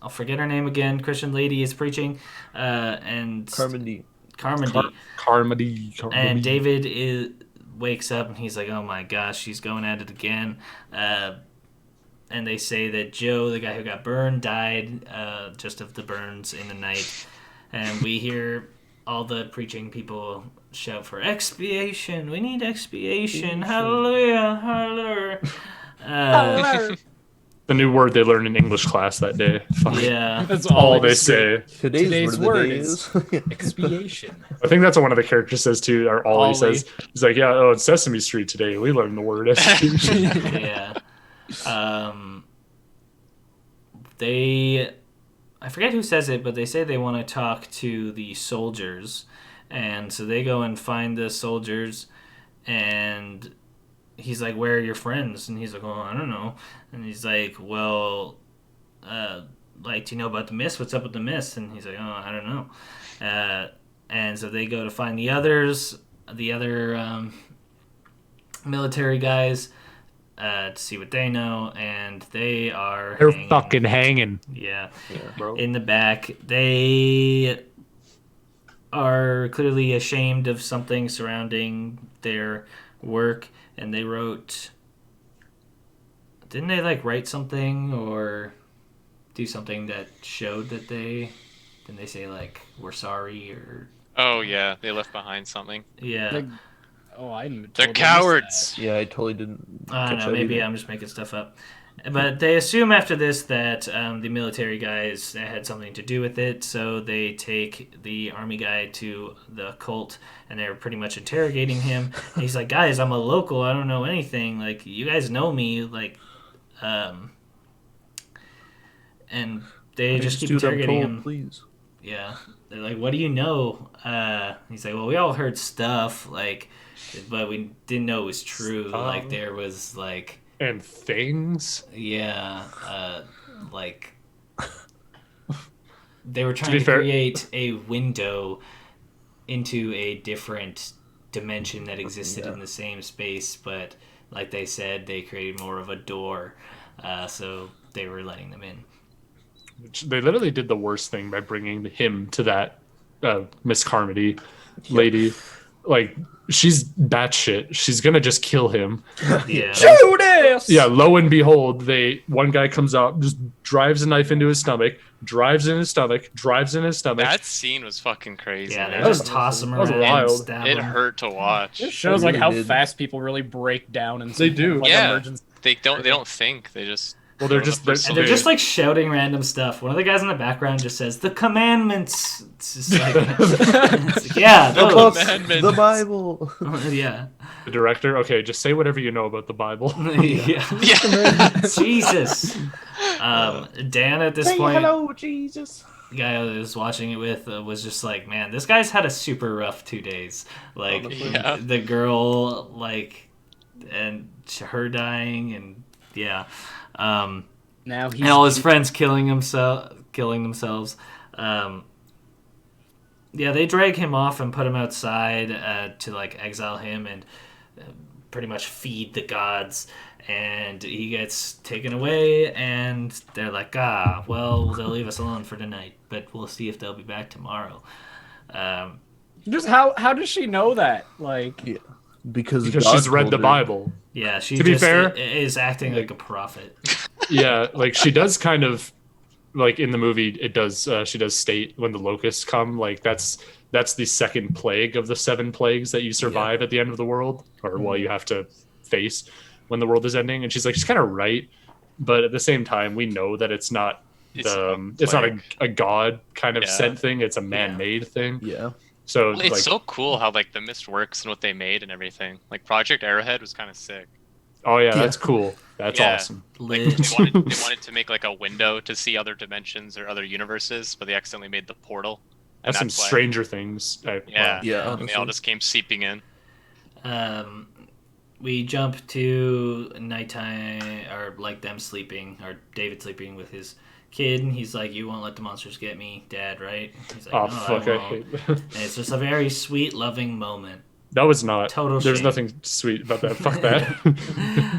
I'll forget her name again. Christian lady is preaching, and Carmody. Carmody, Carmody. and David wakes up, and he's like, "Oh my gosh, she's going at it again." And they say that Joe, the guy who got burned, died just of the burns in the night. And we hear all the preaching people shout for expiation. We need expiation. Hallelujah, hallelujah. The new word they learned in English class that day. Fuck. Yeah. That's All we they just say. Today's word word of the day is expiation. I think that's what one of the characters says too, or Ollie Ollie. says. He's like, yeah, oh, it's Sesame Street today. We learned the word expiation. Yeah. I forget who says it, but they say they want to talk to the soldiers. And so they go and find the soldiers, and he's like, "Where are your friends?" And he's like, "Oh, I don't know." And he's like, "Well, like, do you know about the mist? What's up with the mist?" And he's like, "Oh, I don't know." And so they go to find the other military guys to see what they know, and they are They're hanging. fucking hanging. Yeah. bro. In the back. They are clearly ashamed of something surrounding their work, and they wrote... Didn't they, like, write something or do something that showed that they... Didn't they say, like, we're sorry or... Oh yeah, they left behind something. Yeah. Like, I totally They're missed cowards. Yeah, I totally didn't. I don't catch know, that maybe either. I'm just making stuff up. But they assume after this that the military guys had something to do with it, so they take the army guy to the cult, and they're pretty much interrogating him. And he's like, "Guys, I'm a local. I don't know anything. Like, you guys know me. Like, and they I just keep do what I'm interrogating told, him. please. Yeah, they're like, "What do you know?" He's like, "Well, we all heard stuff, like, but we didn't know it was true. Like, there was like." And things. Yeah, like they were trying be to fair- create a window into a different dimension that existed in the same space, but like they said, they created more of a door, so they were letting them in. They literally did the worst thing by bringing him to that Miss Carmody lady. Like, she's batshit. She's gonna just kill him. Yeah, Judas! Yeah, lo and behold, one guy comes out, just drives a knife into his stomach, drives in his stomach. That scene was fucking crazy. yeah, they man. just toss him that was around, and wild. stab It him. hurt to watch. It shows It like really how did. fast people really break down and They do. like Yeah. emergency. They don't think. They just Well, they're go just- to the they're- first And they're solution. just like shouting random stuff. One of the guys in the background just says, "The commandments." It's just like, it's like, yeah, The those. book, Commandments. the Bible. Yeah. The director, okay, just say whatever you know about the Bible. Yeah. Yeah. Jesus. Dan at this Say point, hello, Jesus. the guy I was watching it with was just like, man, this guy's had a super rough 2 days. Like, Yeah. the girl, like, and her dying, and yeah. Now he's And all his friends killing themselves. Yeah, they drag him off and put him outside to like exile him and pretty much feed the gods. And he gets taken away, and they're like, well, they'll leave us alone for tonight, but we'll see if they'll be back tomorrow. just how does she know that? Like, Yeah, because Because God she's read told the her. Bible. Yeah, she To be just fair- is acting like a prophet. Yeah, like she does kind of, like in the movie, it does. She does state when the locusts come, like that's the second plague of the 7 plagues that you survive at the end of the world, or well, you have to face when the world is ending. And she's like, she's kind of right, but at the same time, we know that it's not It's it's not plague. a god kind of Yeah. sent thing. It's a man-made thing. Yeah, So Well, it's like, so cool how like the mist works and what they made and everything. Like Project Arrowhead was kind of sick. oh yeah, that's cool. That's Yeah. awesome. Like Lit. they wanted to make like a window to see other dimensions or other universes, but they accidentally made the portal. And That's some why- Stranger Things. Yeah. yeah. And they all just came seeping in. We jump to nighttime, or like them sleeping, or David sleeping with his kid, and he's like, "You won't let the monsters get me, Dad, right?" He's like, Oh "No, fuck! I I won't." hate. And it's just a very sweet, loving moment. No, it's not. Total There's shame. nothing sweet about that. Fuck that.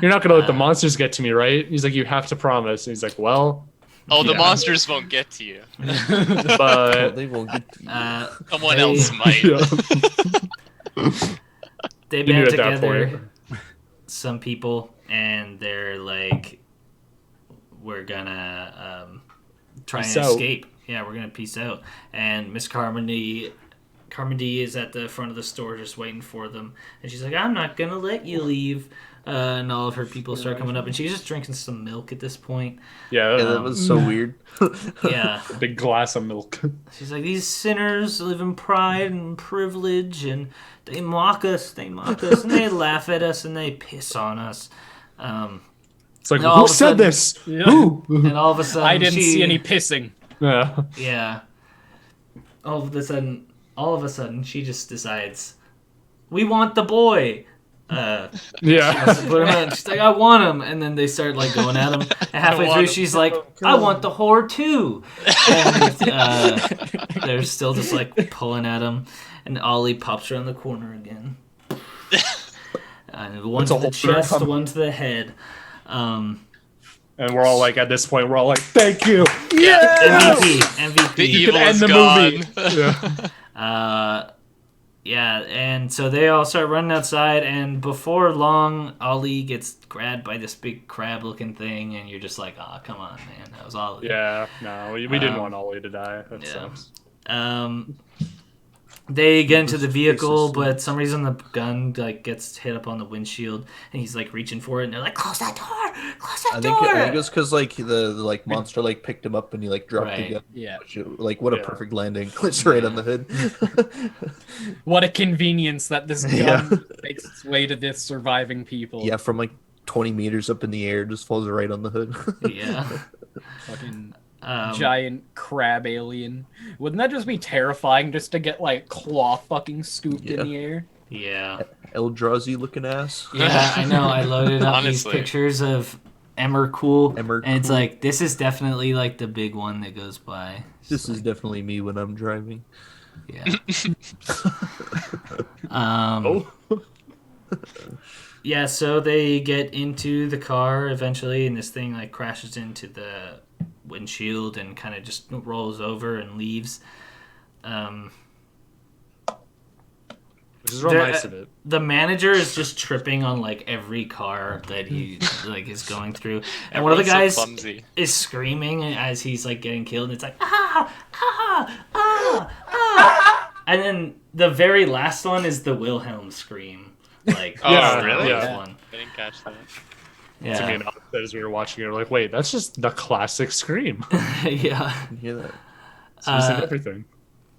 You're not gonna let the monsters get to me, right? He's like, you have to promise. And he's like, well, Oh, the yeah. monsters won't get to you. Well, But they won't get to you. Someone They- else might. They You knew band at that together some people, and they're like, we're gonna try Peace and out. escape. Yeah, we're gonna peace out. And Miss Carmody is at the front of the store just waiting for them, and she's like, I'm not gonna let you leave. And all of her people start coming up, and she's just drinking some milk at this point. yeah, Yeah, that was so weird. Yeah. big glass of milk. She's like, these sinners live in pride and privilege, and they mock us, and they laugh at us, and they piss on us. It's like, And all who of a said sudden- this? Yeah. Who? And all of a sudden, I didn't see any pissing. Yeah. Yeah. All of a sudden, she just decides, we want the boy. Yeah. Wants to put him in. She's like, I want him, and then they start like going at him. And halfway want through, him. she's like, I want the whore too. And they're still just like pulling at him, and Ollie pops around the corner again. And one It's to a the whole chest, third. one to the head. And we're all like, at this point, we're all like, thank you. Yeah. MVP. The You could evil end is the gone. movie. Yeah. Yeah, and so they all start running outside, and before long, Ollie gets grabbed by this big crab-looking thing, and you're just like, oh, come on, man, that was Ollie. Yeah. No, we didn't Um, want Ollie to die. That yeah. sucks. They get into the This vehicle, racist. but some reason the gun like gets hit up on the windshield, and he's like reaching for it, and they're like, "Close that door! Close that I door!" think it was because like the like monster like picked him up and he like dropped Right. the gun. Yeah. Which, like what a Yeah. perfect landing! It's right on the hood. What a convenience that this gun Yeah. makes its way to this surviving people. Yeah, from like 20 meters up in the air, just falls right on the hood. Yeah. Fucking Um, giant crab alien. Wouldn't that just be terrifying just to get like claw fucking scooped Yeah. in the air? yeah. Eldrazi looking ass. Yeah, I know. I loaded up these Honestly. pictures of Emmercool, Emmercool. and it's like this is definitely like the big one that goes by. This is definitely me when I'm driving. Yeah. Oh. Yeah, so they get into the car eventually, and this thing like crashes into the windshield and kind of just rolls over and leaves. Which is real There- nice of it. The manager is just tripping on like every car that he like is going through, and one of the Everyone's guys so clumsy. is screaming as he's like getting killed, and it's like ah ah ah ah, and then the very last one is the Wilhelm scream. Like Oh, that's the really? last Yeah. one. I didn't catch that. To me, Yeah, and as we were watching it, we're like, wait, that's just the classic scream. yeah. You hear that? It's used in Uh, everything.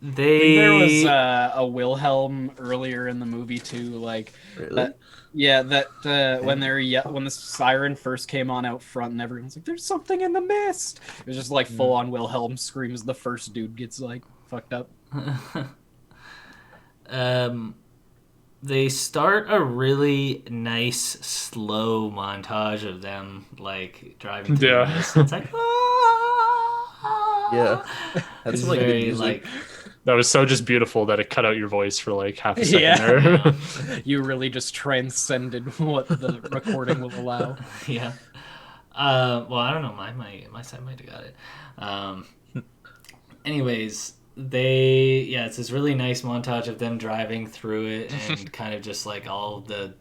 They There was a Wilhelm earlier in the movie too, like Really? when when the siren first came on out front and everyone's like, "There's something in the mist." It was just like full on Wilhelm screams. The first dude gets like fucked up. They start a really nice slow montage of them like driving through Yeah. the mist. It's like Yeah. That's It's some, like good very music. like That was so just beautiful that it cut out your voice for like half a second Yeah. there. You really just transcended what the recording will allow. yeah. Well, I don't know. My side might have got it. Anyways, it's this really nice montage of them driving through it and kind of just like all the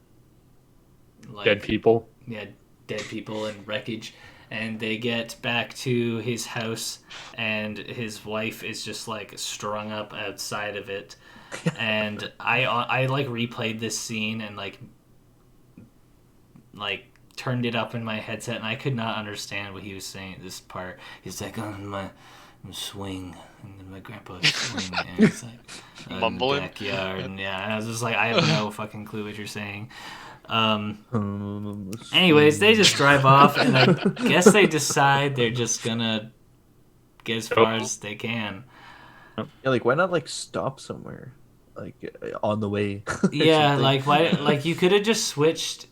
like Dead people. yeah, dead people and wreckage. And they get back to his house, and his wife is just like strung up outside of it. And I like replayed this scene and like turned it up in my headset, and I could not understand what he was saying at this part. He's like, on my swing, and then my grandpa's swing, and he's like in the Mumbling. backyard, and yeah, and I was just like, I have no fucking clue what you're saying. Anyways, they just drive off, and I guess they decide they're just gonna get as far as they can. Yeah, like why not like stop somewhere, like on the way? or Yeah, something? like why? Like you could have just switched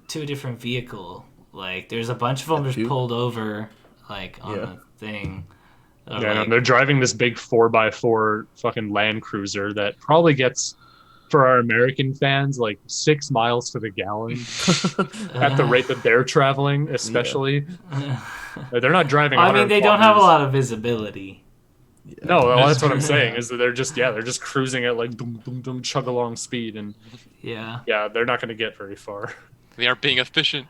to a different vehicle. Like there's a bunch of them just Dude. pulled over, like on Yeah. the thing. Or, Yeah, like- and they're driving this big 4x4 fucking Land Cruiser that probably gets for our American fans, like 6 miles to the gallon at the rate that they're traveling, especially. They're not driving. I mean, they don't have a 100 lot of visibility. Yeah. No, well, that's what I'm saying. Is that they're just cruising at like boom, boom, boom, chug along speed, and Yeah. they're not going to get very far. We are being efficient.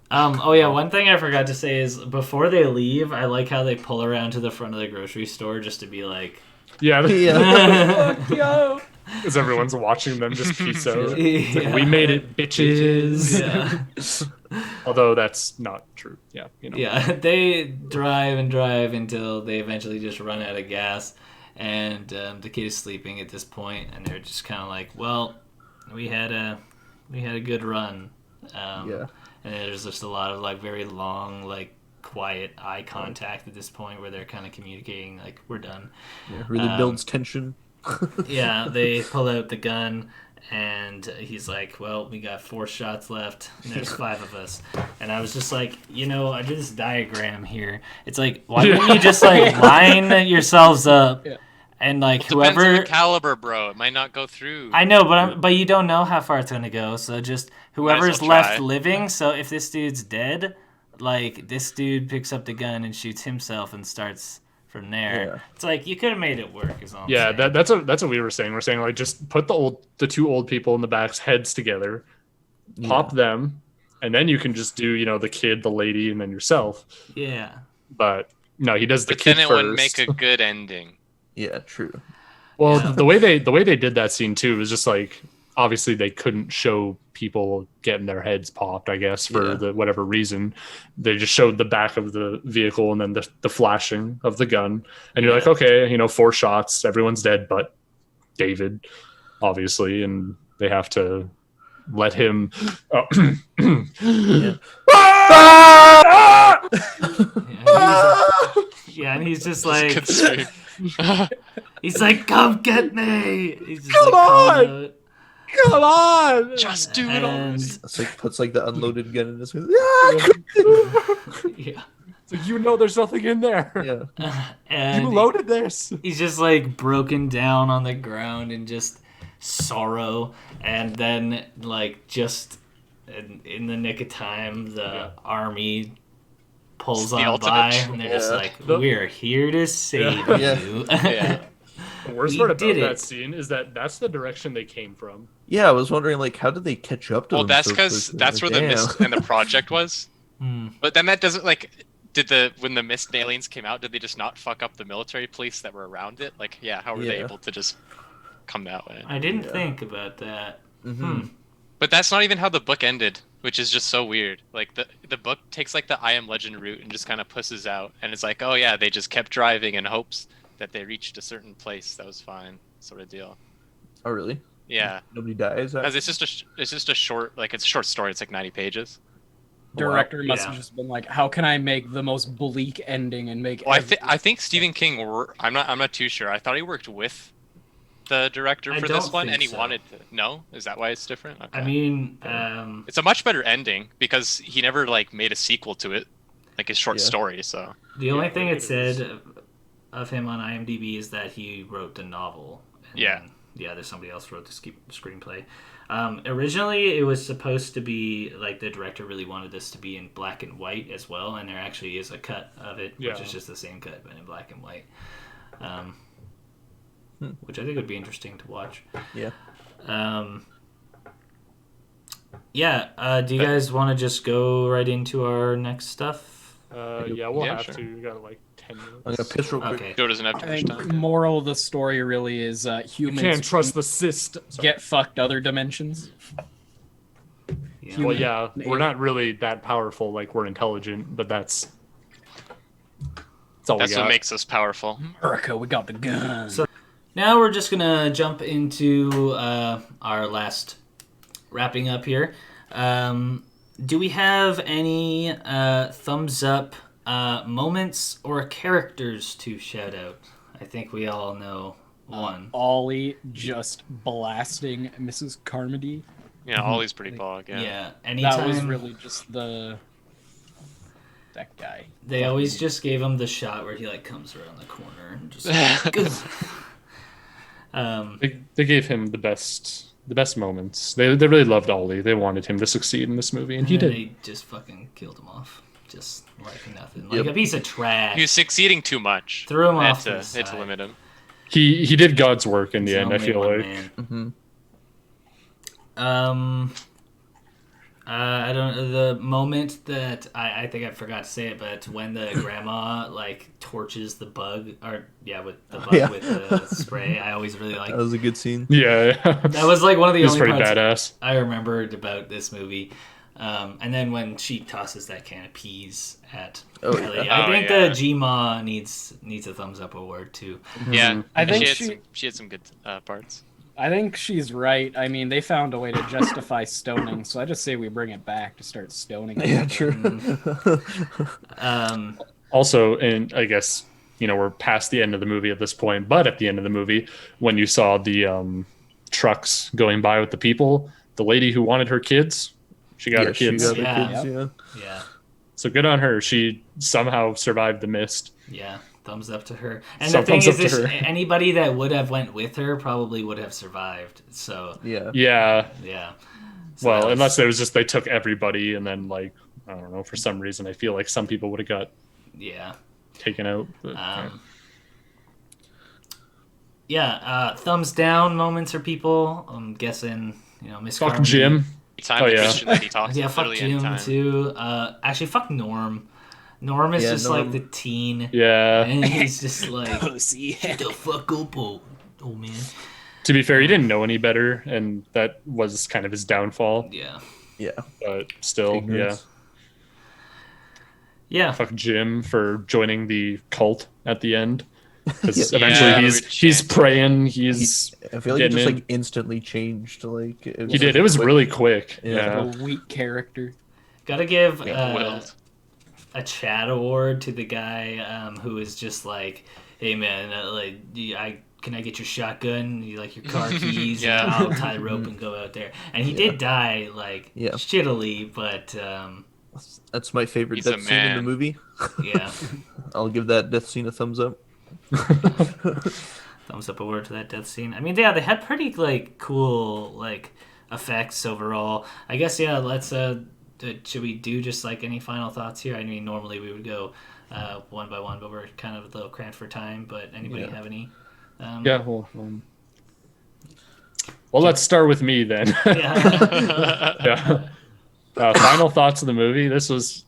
Oh yeah, one thing I forgot to say is before they leave, I like how they pull around to the front of the grocery store just to be like, Yeah, Yeah. Fuck, yo. because everyone's watching them just piece out. It's like, yeah. we made it, bitches. Yeah. Although that's not true. Yeah, Yeah, they drive and drive until they eventually just run out of gas, and the kid is sleeping at this point, and they're just kind of like, "Well, we had a good run." Yeah. And there's just a lot of like very long, like quiet eye contact at this point where they're kind of communicating like, "We're done." Yeah, really builds tension. Yeah, they pull out the gun, and he's like, "Well, we got 4 shots left, and there's 5 of us." And I was just like, I did this diagram here. It's like, why wouldn't you just like line yourselves up, Yeah. and like Depends on whoever? the caliber, bro. It might not go through. I know, but you don't know how far it's gonna go. So just whoever's well left try. living. So if this dude's dead, like this dude picks up the gun and shoots himself and starts from there. Yeah. It's like you could have made it work. Is all I'm Yeah, saying. that's what we were saying. We're saying like just put the 2 old people in the back's heads together, pop them, and then you can just do the kid, the lady, and then yourself. Yeah. But no, he does the But kid then it first. wouldn't make a good ending. Yeah, true. Well, Yeah. the way they did that scene too was just like obviously they couldn't show people getting their heads popped, I guess, for Yeah. the whatever reason. They just showed the back of the vehicle and then the flashing of the gun. And you're like, okay, 4 shots, everyone's dead but David, obviously, and they have to let him Yeah. Yeah, and he's just like, Good scream. he's like, "Come get me!" He's just Come like calling on! out. Come on! Just do it And already. It's like puts like the unloaded gun in his face. yeah, It's like, there's nothing in there. Yeah. and You loaded this. he's just like broken down on the ground in just sorrow, and then like just in the nick of time, the army pulls It's the on ultimate by, troll. and they're just Yeah. like, "We're here to save Yeah. you." Yeah. The worst We part about did that it. scene is that that's the direction they came from. Yeah, I was wondering like how did they catch up to Well, them that's so because quickly? that's where Like, the mist damn. and the project was. Hmm. But then that doesn't when the mist aliens came out, did they just not fuck up the military police that were around it? Like, yeah, how were they Yeah. able to just come that way? I didn't Yeah. think about that. Mhm. But that's not even how the book ended, which is just so weird. Like the book takes like the I Am Legend route and just kind of pusses out, and it's like, oh yeah, they just kept driving in hopes that they reached a certain place that was fine, sort of deal. Oh really? Yeah, Nobody dies. because it's just a short it's a short story. It's like 90 pages. Director must Yeah. have just been like, how can I make the most bleak ending and make Well, every- I think Stephen King. I'm not too sure. I thought he worked with the director I for this don't one, think and he so. wanted to. No, is that why it's different? Okay. I mean, it's a much better ending because he never made a sequel to it, like his short Yeah. story. So the only Yeah, thing it it said of him on IMDb is that he wrote the novel. And Yeah. then, there's somebody else wrote the screenplay. Originally, it was supposed to be like the director really wanted this to be in black and white as well, and there actually is a cut of it, which Yeah. is just the same cut but in black and white, which I think would be interesting to watch. Yeah. Do you guys want to just go right into our next stuff? Yeah, we'll Yeah, have sure. to. We got like 10 minutes. I'm gonna piss real quick. Okay. Joe doesn't have too I much think time. moral of the story really is humans Can't trust the system. get fucked other dimensions. Yeah. Well, yeah, we're not really that powerful. Like we're intelligent, but that's all That's we what got. makes us powerful. America, we got the gun. So- Now we're just gonna jump into our last wrapping up here. Do we have any thumbs up moments or characters to shout out? I think we all know one. Ollie just blasting Mrs. Carmody. Yeah, Ollie's pretty bog. Yeah. Yeah. Anytime That was really just that guy. they always just gave him the shot where he comes around the corner and just They gave him the best the best moments. They really loved Ollie. They wanted him to succeed in this movie, and he did. They just fucking killed him off. Just like nothing. Like a piece of trash. He was succeeding too much. Threw him They had off to, the they had to side. limit him. He did God's work in the He's end. I only feel one like. man. Mm-hmm. I don't know the moment that I think I forgot to say it, but when the grandma like torches the bug, or with the bug Yeah. with the spray, I always really like. That was a good scene. Yeah, That was like one of the He was only pretty parts badass. I remembered about this movie. And then when she tosses that can of peas at Oh, Ellie, yeah. I Oh, think yeah. the G-Ma needs a thumbs up award too. Yeah, I and think she had some good parts. I think she's right. I mean, they found a way to justify stoning, so I just say we bring it back to start stoning. Yeah, people. true. Also, and I guess we're past the end of the movie at this point, but at the end of the movie, when you saw the trucks going by with the people, the lady who wanted her kids, she got her She kids. got her Yeah. kids, yeah. Yeah, So good on her. She somehow survived the mist. yeah, thumbs up to her. And So the thing thumbs is, up to this, her. anybody that would have went with her probably would have survived. So Yeah. Yeah. yeah. So Well, that was- unless it was just they took everybody, and then I don't know, for some reason I feel like some people would have got yeah. taken out. But, yeah. Thumbs down moments for people. I'm guessing, Miss Fuck Carmody. Jim. Time Oh, and yeah. question that he talks Yeah, fuck literally Jim anytime. too. Actually, fuck Norm. Norm is Yeah, just Norm. like the teen, Yeah. and he's just like, Pussy. "Shut the fuck up, old man." To be fair, he didn't know any better, and that was kind of his downfall. Yeah, Yeah. But still, Ignorance. yeah. fuck Jim for joining the cult at the end. Because Yeah. eventually Yeah, he's we were praying. He's I feel like getting it just in. like instantly changed. Like it He did. like, It was quick. really quick. Yeah. A weak character. Gotta give Willed. a Chad award to the guy who is just like, "Hey man, can I get your shotgun? You like your car keys? Yeah. And I'll tie the rope and go out there." And he did die Yeah. shittily, but That's my favorite He's a death scene in the man. movie. yeah. I'll give that death scene a thumbs up. Thumbs up award to that death scene. I mean, yeah, they had pretty cool effects overall. I guess let's should we do just any final thoughts here? I mean, normally we would go one by one, but we're kind of a little cramped for time. But anybody Yeah. have any? Yeah. Well, let's start with me then. Yeah. Yeah. Final thoughts of the movie.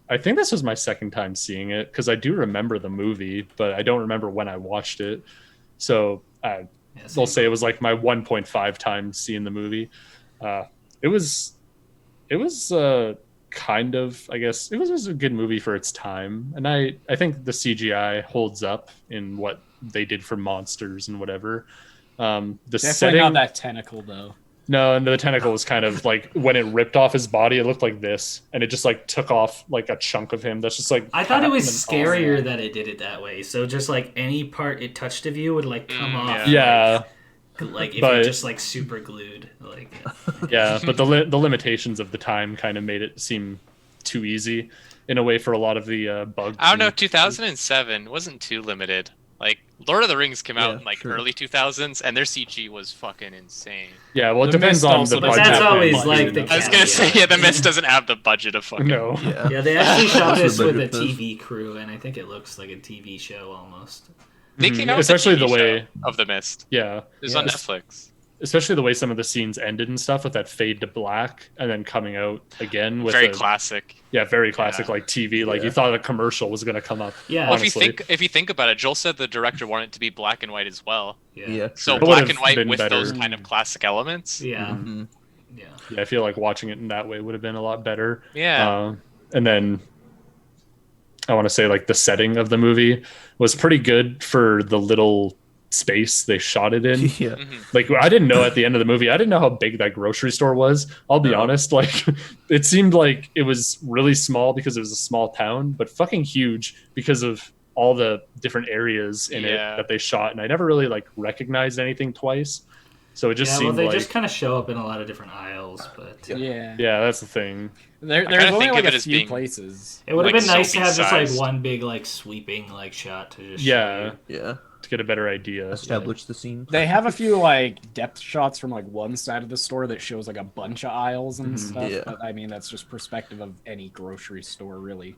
I think this was my second time seeing it because I do remember the movie, but I don't remember when I watched it. So Yeah, I'll say it was like my 1.5 times seeing the movie. It was kind of, I guess, it was a good movie for its time, and I think the CGI holds up in what they did for monsters and whatever. The Definitely setting, not that tentacle though. no, and the tentacle was kind of like when it ripped off his body, it looked like this, and it just took off like a chunk of him. That's just I thought it was happening. scarier that it did it that way. So just any part it touched of you would come off. Yeah, If but- you're just super glued. yeah, but the limitations of the time kind of made it seem too easy in a way for a lot of the bugs. I don't know. and- 2007 wasn't too limited. Like Lord of the Rings came out Yeah, in sure. early 2000s, and their CG was fucking insane. Yeah, well, it The depends Mist on also the doesn't budget. That's have always budget like the enough. I was gonna say, caveat. the Mist doesn't have the budget of fucking. No. Yeah. Yeah, they actually shot That's this what with a budget is. TV crew, and I think it looks like a TV show almost. They came out with Especially a TV the way- show of the Mist. Yeah, It was on Yeah. Netflix. especially the way some of the scenes ended and stuff with that fade to black and then coming out again with Very a, classic. yeah, very classic Yeah. like TV. Like Yeah. you thought a commercial was gonna come up. Yeah. Well, honestly. if you think about it, Joel said the director wanted it to be black and white as well. Yeah. So It black would've and white been with better. those kind of classic elements. Yeah, Mhm. yeah. Yeah, I feel like watching it in that way would have been a lot better. Yeah. And then I want to say like the setting of the movie was pretty good for the little space they shot it in. Yeah. Mhm. Like I didn't know at the end of the movie, I didn't know how big that grocery store was. I'll be No. honest, like it seemed like it was really small because it was a small town, but fucking huge because of all the different areas in it Yeah. that they shot, and I never really like recognized anything twice. So it just Yeah, well, seemed they like just kind of show up in a lot of different aisles, but Yeah. yeah, that's the thing. There's kinda only think like of it a as few being- places. it would have Like been nice to have just Sophie-sized. one big sweeping shot to just Yeah. show you. Yeah. to get a better idea. Establish the scene. They have a few like depth shots from like one side of the store that shows like a bunch of aisles and stuff. yeah. But I mean, that's just perspective of any grocery store, really.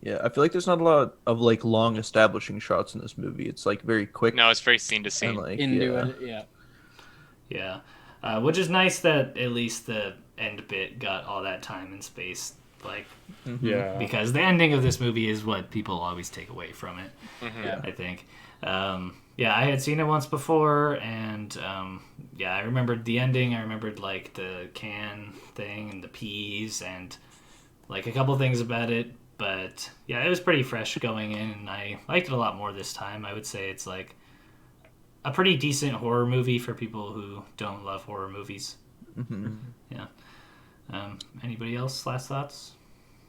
Yeah, I feel like there's not a lot of like long establishing shots in this movie. It's like very quick. No, it's very scene to and, scene. like, Into yeah. it, yeah. Yeah, which is nice that at least the end bit got all that time and space, like, Yeah. because the ending of this movie is what people always take away from it. Yeah. I think. Yeah, I had seen it once before, and yeah, I remembered the ending. I remembered like the can thing and the peas and like a couple things about it. But yeah, it was pretty fresh going in, and I liked it a lot more this time. I would say it's like a pretty decent horror movie for people who don't love horror movies. Yeah. Anybody else? Last thoughts?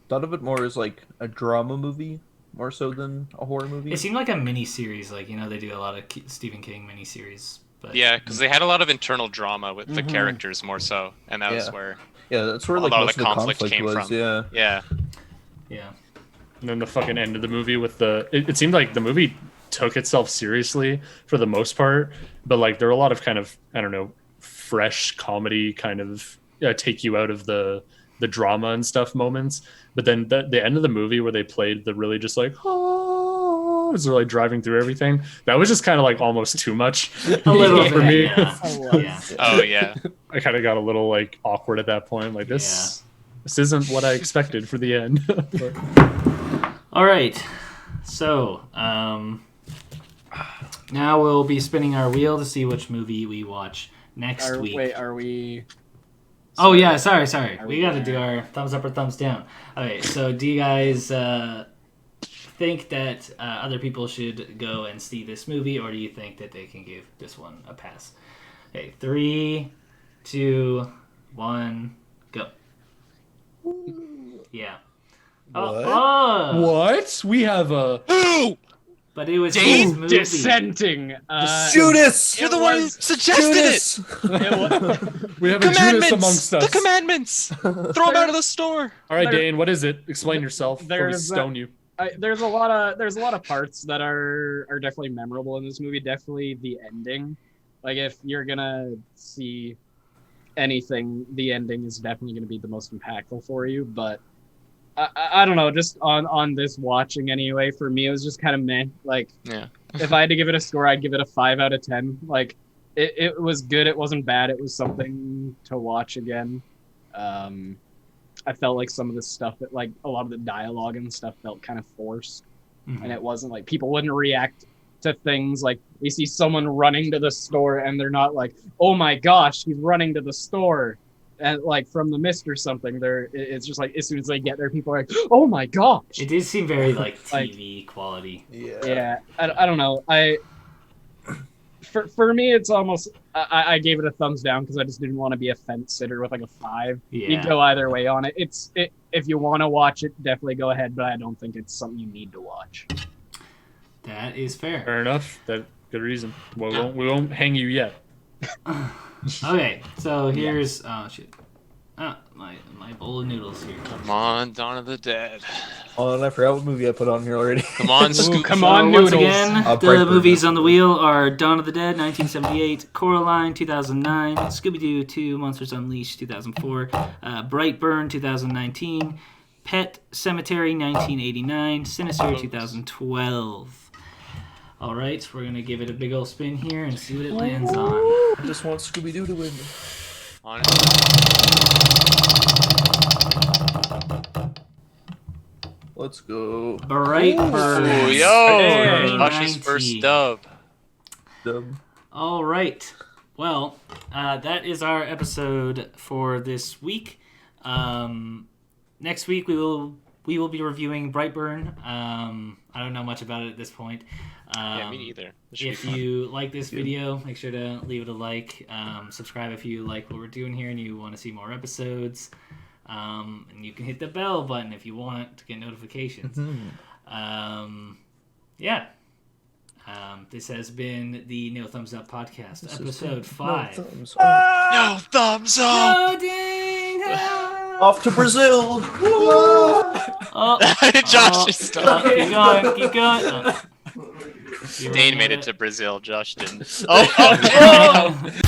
Thought of it more as like a drama movie, more so than a horror movie. It seemed like a mini series. Like, you know, they do a lot of Stephen King mini series. But Yeah, because they had a lot of internal drama with the characters more so, and that was Yeah. where Yeah, that's where a like lot of most the of the conflict conflict came was. from. Yeah. yeah. yeah. And then the fucking end of the movie with it seemed like the movie took itself seriously for the most part, but like there were a lot of kind of, I don't know, fresh comedy kind of take you out of the drama and stuff moments. But then the end of the movie where they played the really just like, oh, as they're like driving through everything, that was just kind of like almost too much A little for bit, me. yeah. Yeah. Oh yeah. I kind of got a little like awkward at that point. Like this isn't what I expected for the end. But- All right. So, now we'll be spinning our wheel to see which movie we watch next week. Wait, are we? Oh, yeah. Sorry. Are We we got to there? do our thumbs up or thumbs down. Okay. So, do you guys think that other people should go and see this movie, or do you think that they can give this one a pass? Okay. 3, 2, 1, go. Yeah. What? Oh, What? We have a but it was Dayne his movie. Dissenting. Judas! You're the one who suggested it. we have a Judas Commandments. amongst us. The commandments. Throw him out of the store. All right, There- Dane, what is it? Explain yourself before we There's stone you. There's a lot of parts that are definitely memorable in this movie. Definitely the ending. Like if you're gonna see anything, the ending is definitely gonna be the most impactful for you. But I don't know, just on this watching anyway, for me it was just kind of meh. Like Yeah. if I had to give it a score, I'd give it a 5 out of 10. Like it was good, it wasn't bad, it was something to watch again. I felt like some of the stuff that like a lot of the dialogue and stuff felt kind of forced. And it wasn't like people wouldn't react to things like we see someone running to the store and they're not like, oh my gosh, he's running to the store. And like from the mist or something, it's just like as soon as they get there, people are like, "Oh my gosh!" It did seem very like Like- TV quality. Yeah, I don't know. For me, it's almost I gave it a thumbs down because I just didn't want to be a fence sitter with like a 5. You Yeah. go either way on it. If you want to watch it, definitely go ahead. But I don't think it's something you need to watch. That is fair. Fair enough. That good reason. Well, we won't hang you yet. Okay, so here's oh shit. My bowl of noodles here. Come on, Dawn of the Dead. Oh, and I forgot what movie I put on here already. Come on, Scoop. come So on, once noodles. again, the Brightburn. movies on the wheel are Dawn of the Dead, 1978, Coraline, 2009, Scooby-Doo 2, Monsters Unleashed, 2004, Brightburn, 2019, Pet Cemetery, 1989, Sinister, 2012. All right, we're gonna give it a big old spin here and see what it lands on. I just want Scooby Doo to win. On Let's go. Brightburn. Ooh, yo, Hey. Josh's first dub. Dub. All right. Well, that is our episode for this week. Next week we will be reviewing Brightburn. I don't know much about it at this point. Yeah, me neither. This should be If fun. you like this video, make sure to leave it a like. Subscribe if you like what we're doing here and you want to see more episodes. And you can hit the bell button if you want to get notifications. Yeah. This has been the No Thumbs Up Podcast, episode 5. No thumbs. No thumbs up. Oh, dang! Off to Brazil. Oh, Josh is stuck. keep going. Oh. You Dayne remember made it that? to Brazil. Josh didn't. Oh, oh, oh!